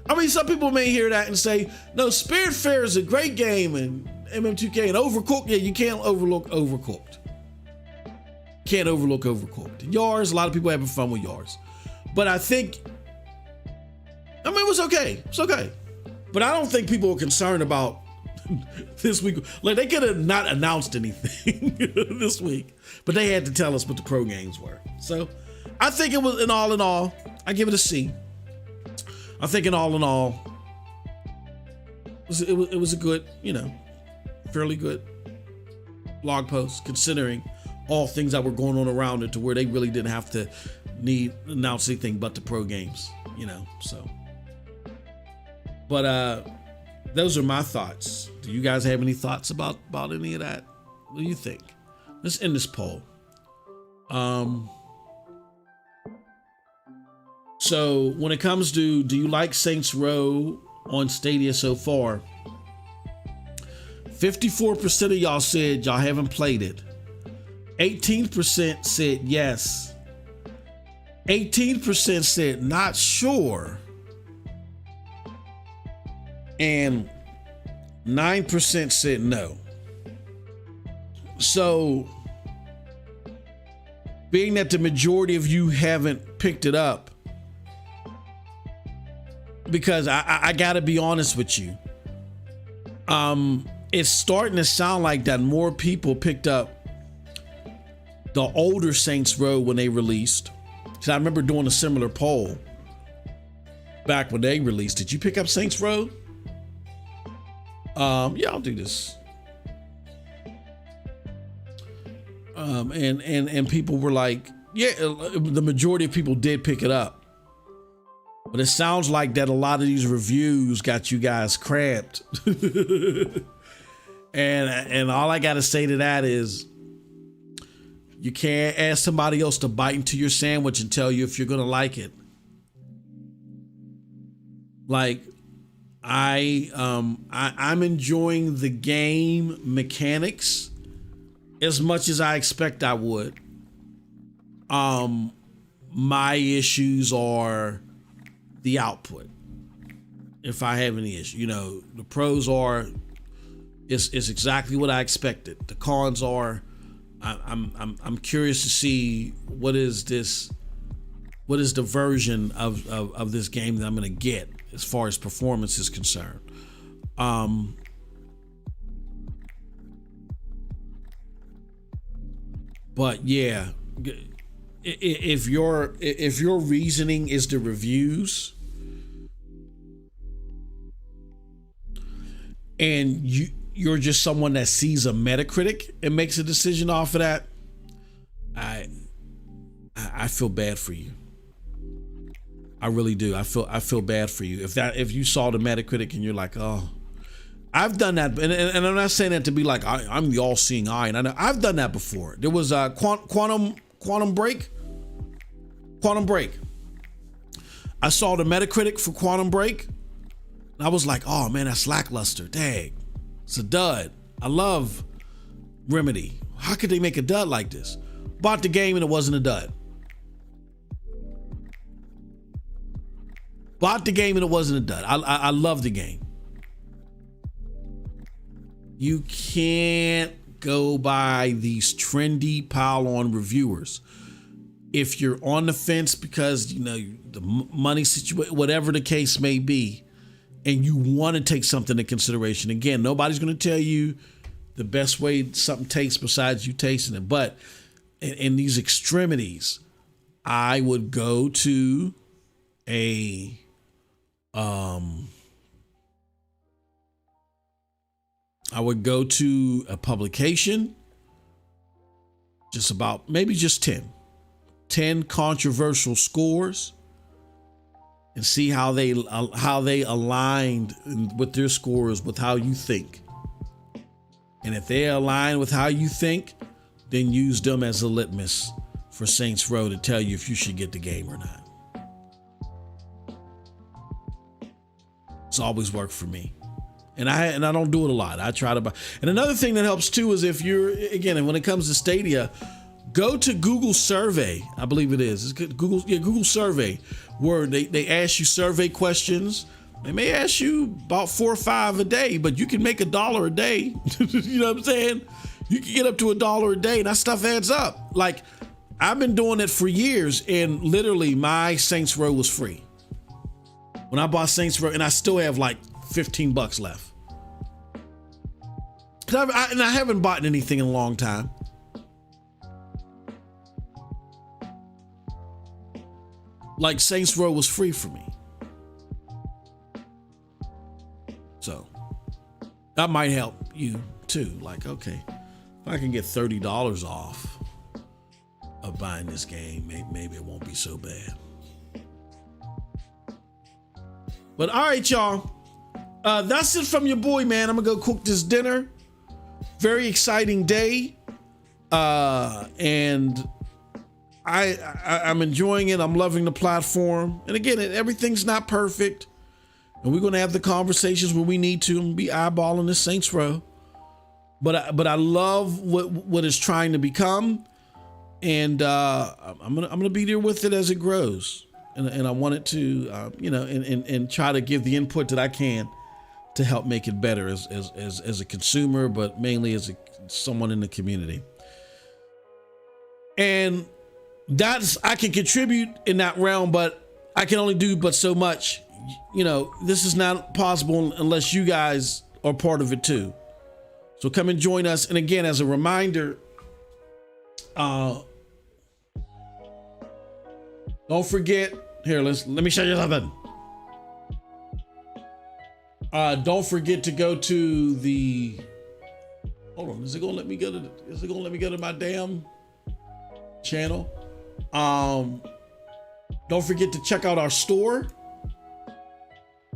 I mean, some people may hear that and say, no, Spiritfarer is a great game and MM2K and Overcooked. Yeah, you can't overlook Overcooked. Can't overlook Overcooked. Yours, a lot of people having fun with Yours. But I think, it was okay. It's okay. But I don't think people were concerned about this week. Like, they could have not announced anything this week, but they had to tell us what the pro games were. So I think it was, in all, I give it a C. I think in all, it was a good, fairly good blog post, considering all things that were going on around it, to where they really didn't have to announce anything but the pro games, so. But those are my thoughts. Do you guys have any thoughts about any of that? What do you think? Let's end this poll. So when it comes to, do you like Saints Row on Stadia so far? 54% of y'all said y'all haven't played it. 18% said yes. 18% said not sure. And 9% said no. So, being that the majority of you haven't picked it up, because I gotta be honest with you, It's starting to sound like that more people picked up the older Saints Row when they released. So I remember doing a similar poll back when they released. Did you pick up Saints Row? Yeah, I'll do this. And people were like, yeah, the majority of people did pick it up. But it sounds like that a lot of these reviews got you guys cramped. and all I got to say to that is, you can't ask somebody else to bite into your sandwich and tell you if you're going to like it. Like, I'm enjoying the game mechanics as much as I expect I would. My issues are the output. If I have any issue, the pros are, it's exactly what I expected. The cons are, I'm curious to see what is the version of this game that I'm going to get as far as performance is concerned. But yeah, if your reasoning is the reviews and you're just someone that sees a Metacritic and makes a decision off of that, I feel bad for you. I really do. I feel bad for you. If you saw the Metacritic and you're like, oh, I've done that, and I'm not saying that to be like I'm the all-seeing eye, and I know I've done that before. There was a Quantum Break. I saw the Metacritic for Quantum Break, and I was like, oh man, that's lackluster. Dang, it's a dud. I love Remedy. How could they make a dud like this? Bought the game and it wasn't a dud. I love the game. You can't go by these trendy pile-on reviewers. If you're on the fence because, the money situation, whatever the case may be, and you want to take something into consideration. Again, nobody's going to tell you the best way something tastes besides you tasting it. But in these extremities, I would go to a publication, maybe just 10 controversial scores, and see how they aligned with their scores with how you think. And if they align with how you think, then use them as a litmus for Saints Row to tell you if you should get the game or not. It's always worked for me. And I don't do it a lot. I try to buy. And another thing that helps too is if you're, again, when it comes to Stadia, go to Google Survey. I believe it is. It's Google Survey, where they ask you survey questions. They may ask you about 4 or 5 a day, but you can make $1 a day. You know what I'm saying? You can get up to $1 a day, and that stuff adds up. Like, I've been doing it for years, and literally my Saints Row was free. When I bought Saints Row, and I still have like $15 left. And I haven't bought anything in a long time. Like, Saints Row was free for me. So that might help you too. Like, okay, if I can get $30 off of buying this game, maybe it won't be so bad. But all right, y'all. That's it from your boy, man. I'm gonna go cook this dinner. Very exciting day. And I'm enjoying it. I'm loving the platform. And again, everything's not perfect. And we're gonna have the conversations where we need to and be eyeballing the Saints Row. But I love what it's trying to become. And I'm gonna be there with it as it grows. And I want it to, and try to give the input that I can to help make it better as a consumer, but mainly as someone in the community. And I can contribute in that realm, but I can only do but so much. This is not possible unless you guys are part of it too. So come and join us. And again, as a reminder, don't forget, here, let me show you something. Don't forget to go to the, hold on, is it gonna let me go to my damn channel? Don't forget to check out our store.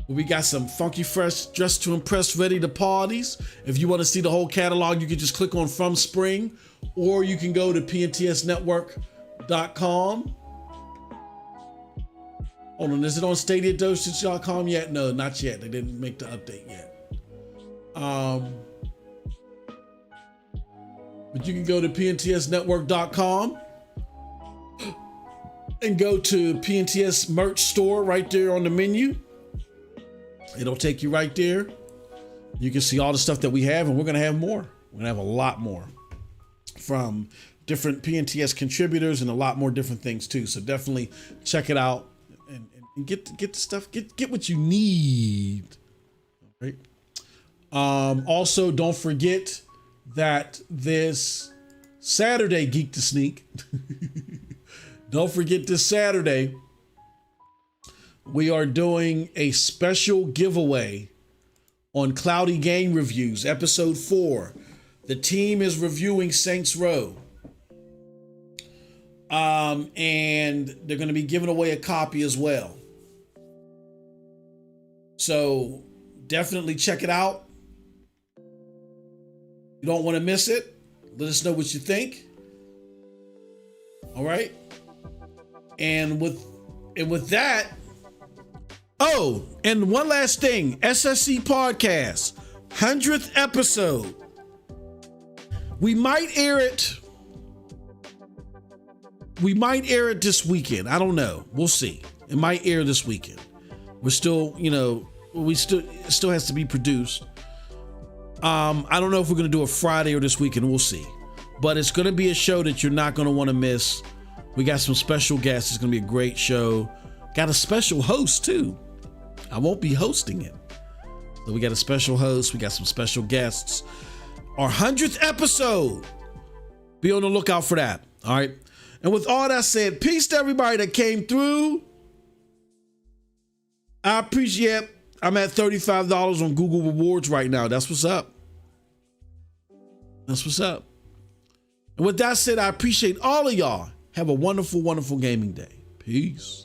We got some funky fresh dressed to impress ready to parties. If you want to see the whole catalog, you can just click on From Spring, or you can go to pntsnetwork.com. Hold on, is it on StadiaDosage.com yet? No, not yet. They didn't make the update yet. But you can go to pntsnetwork.com and go to PNTS merch store right there on the menu. It'll take you right there. You can see all the stuff that we have, and we're going to have more. We're going to have a lot more from different PNTS contributors and a lot more different things too. So definitely check it out and get the stuff, get what you need. All right. Also, don't forget that this Saturday, Geek to Sneak, don't forget this Saturday, we are doing a special giveaway on Cloudy Game Reviews, episode 4. The team is reviewing Saints Row. And they're going to be giving away a copy as well. So definitely check it out. You don't want to miss it. Let us know what you think. All right. And with that, oh, and one last thing, SSC Podcast, 100th episode. We might air it this weekend. I don't know. We'll see. It might air this weekend. We're still, it still has to be produced. I don't know if we're going to do a Friday or this weekend. We'll see. But it's going to be a show that you're not going to want to miss. We got some special guests. It's going to be a great show. Got a special host too. I won't be hosting it. So we got a special host. We got some special guests. Our 100th episode. Be on the lookout for that. All right. And with all that said, peace to everybody that came through. I appreciate it. I'm at $35 on Google Rewards right now. That's what's up. That's what's up. And with that said, I appreciate all of y'all. Have a wonderful, wonderful gaming day. Peace.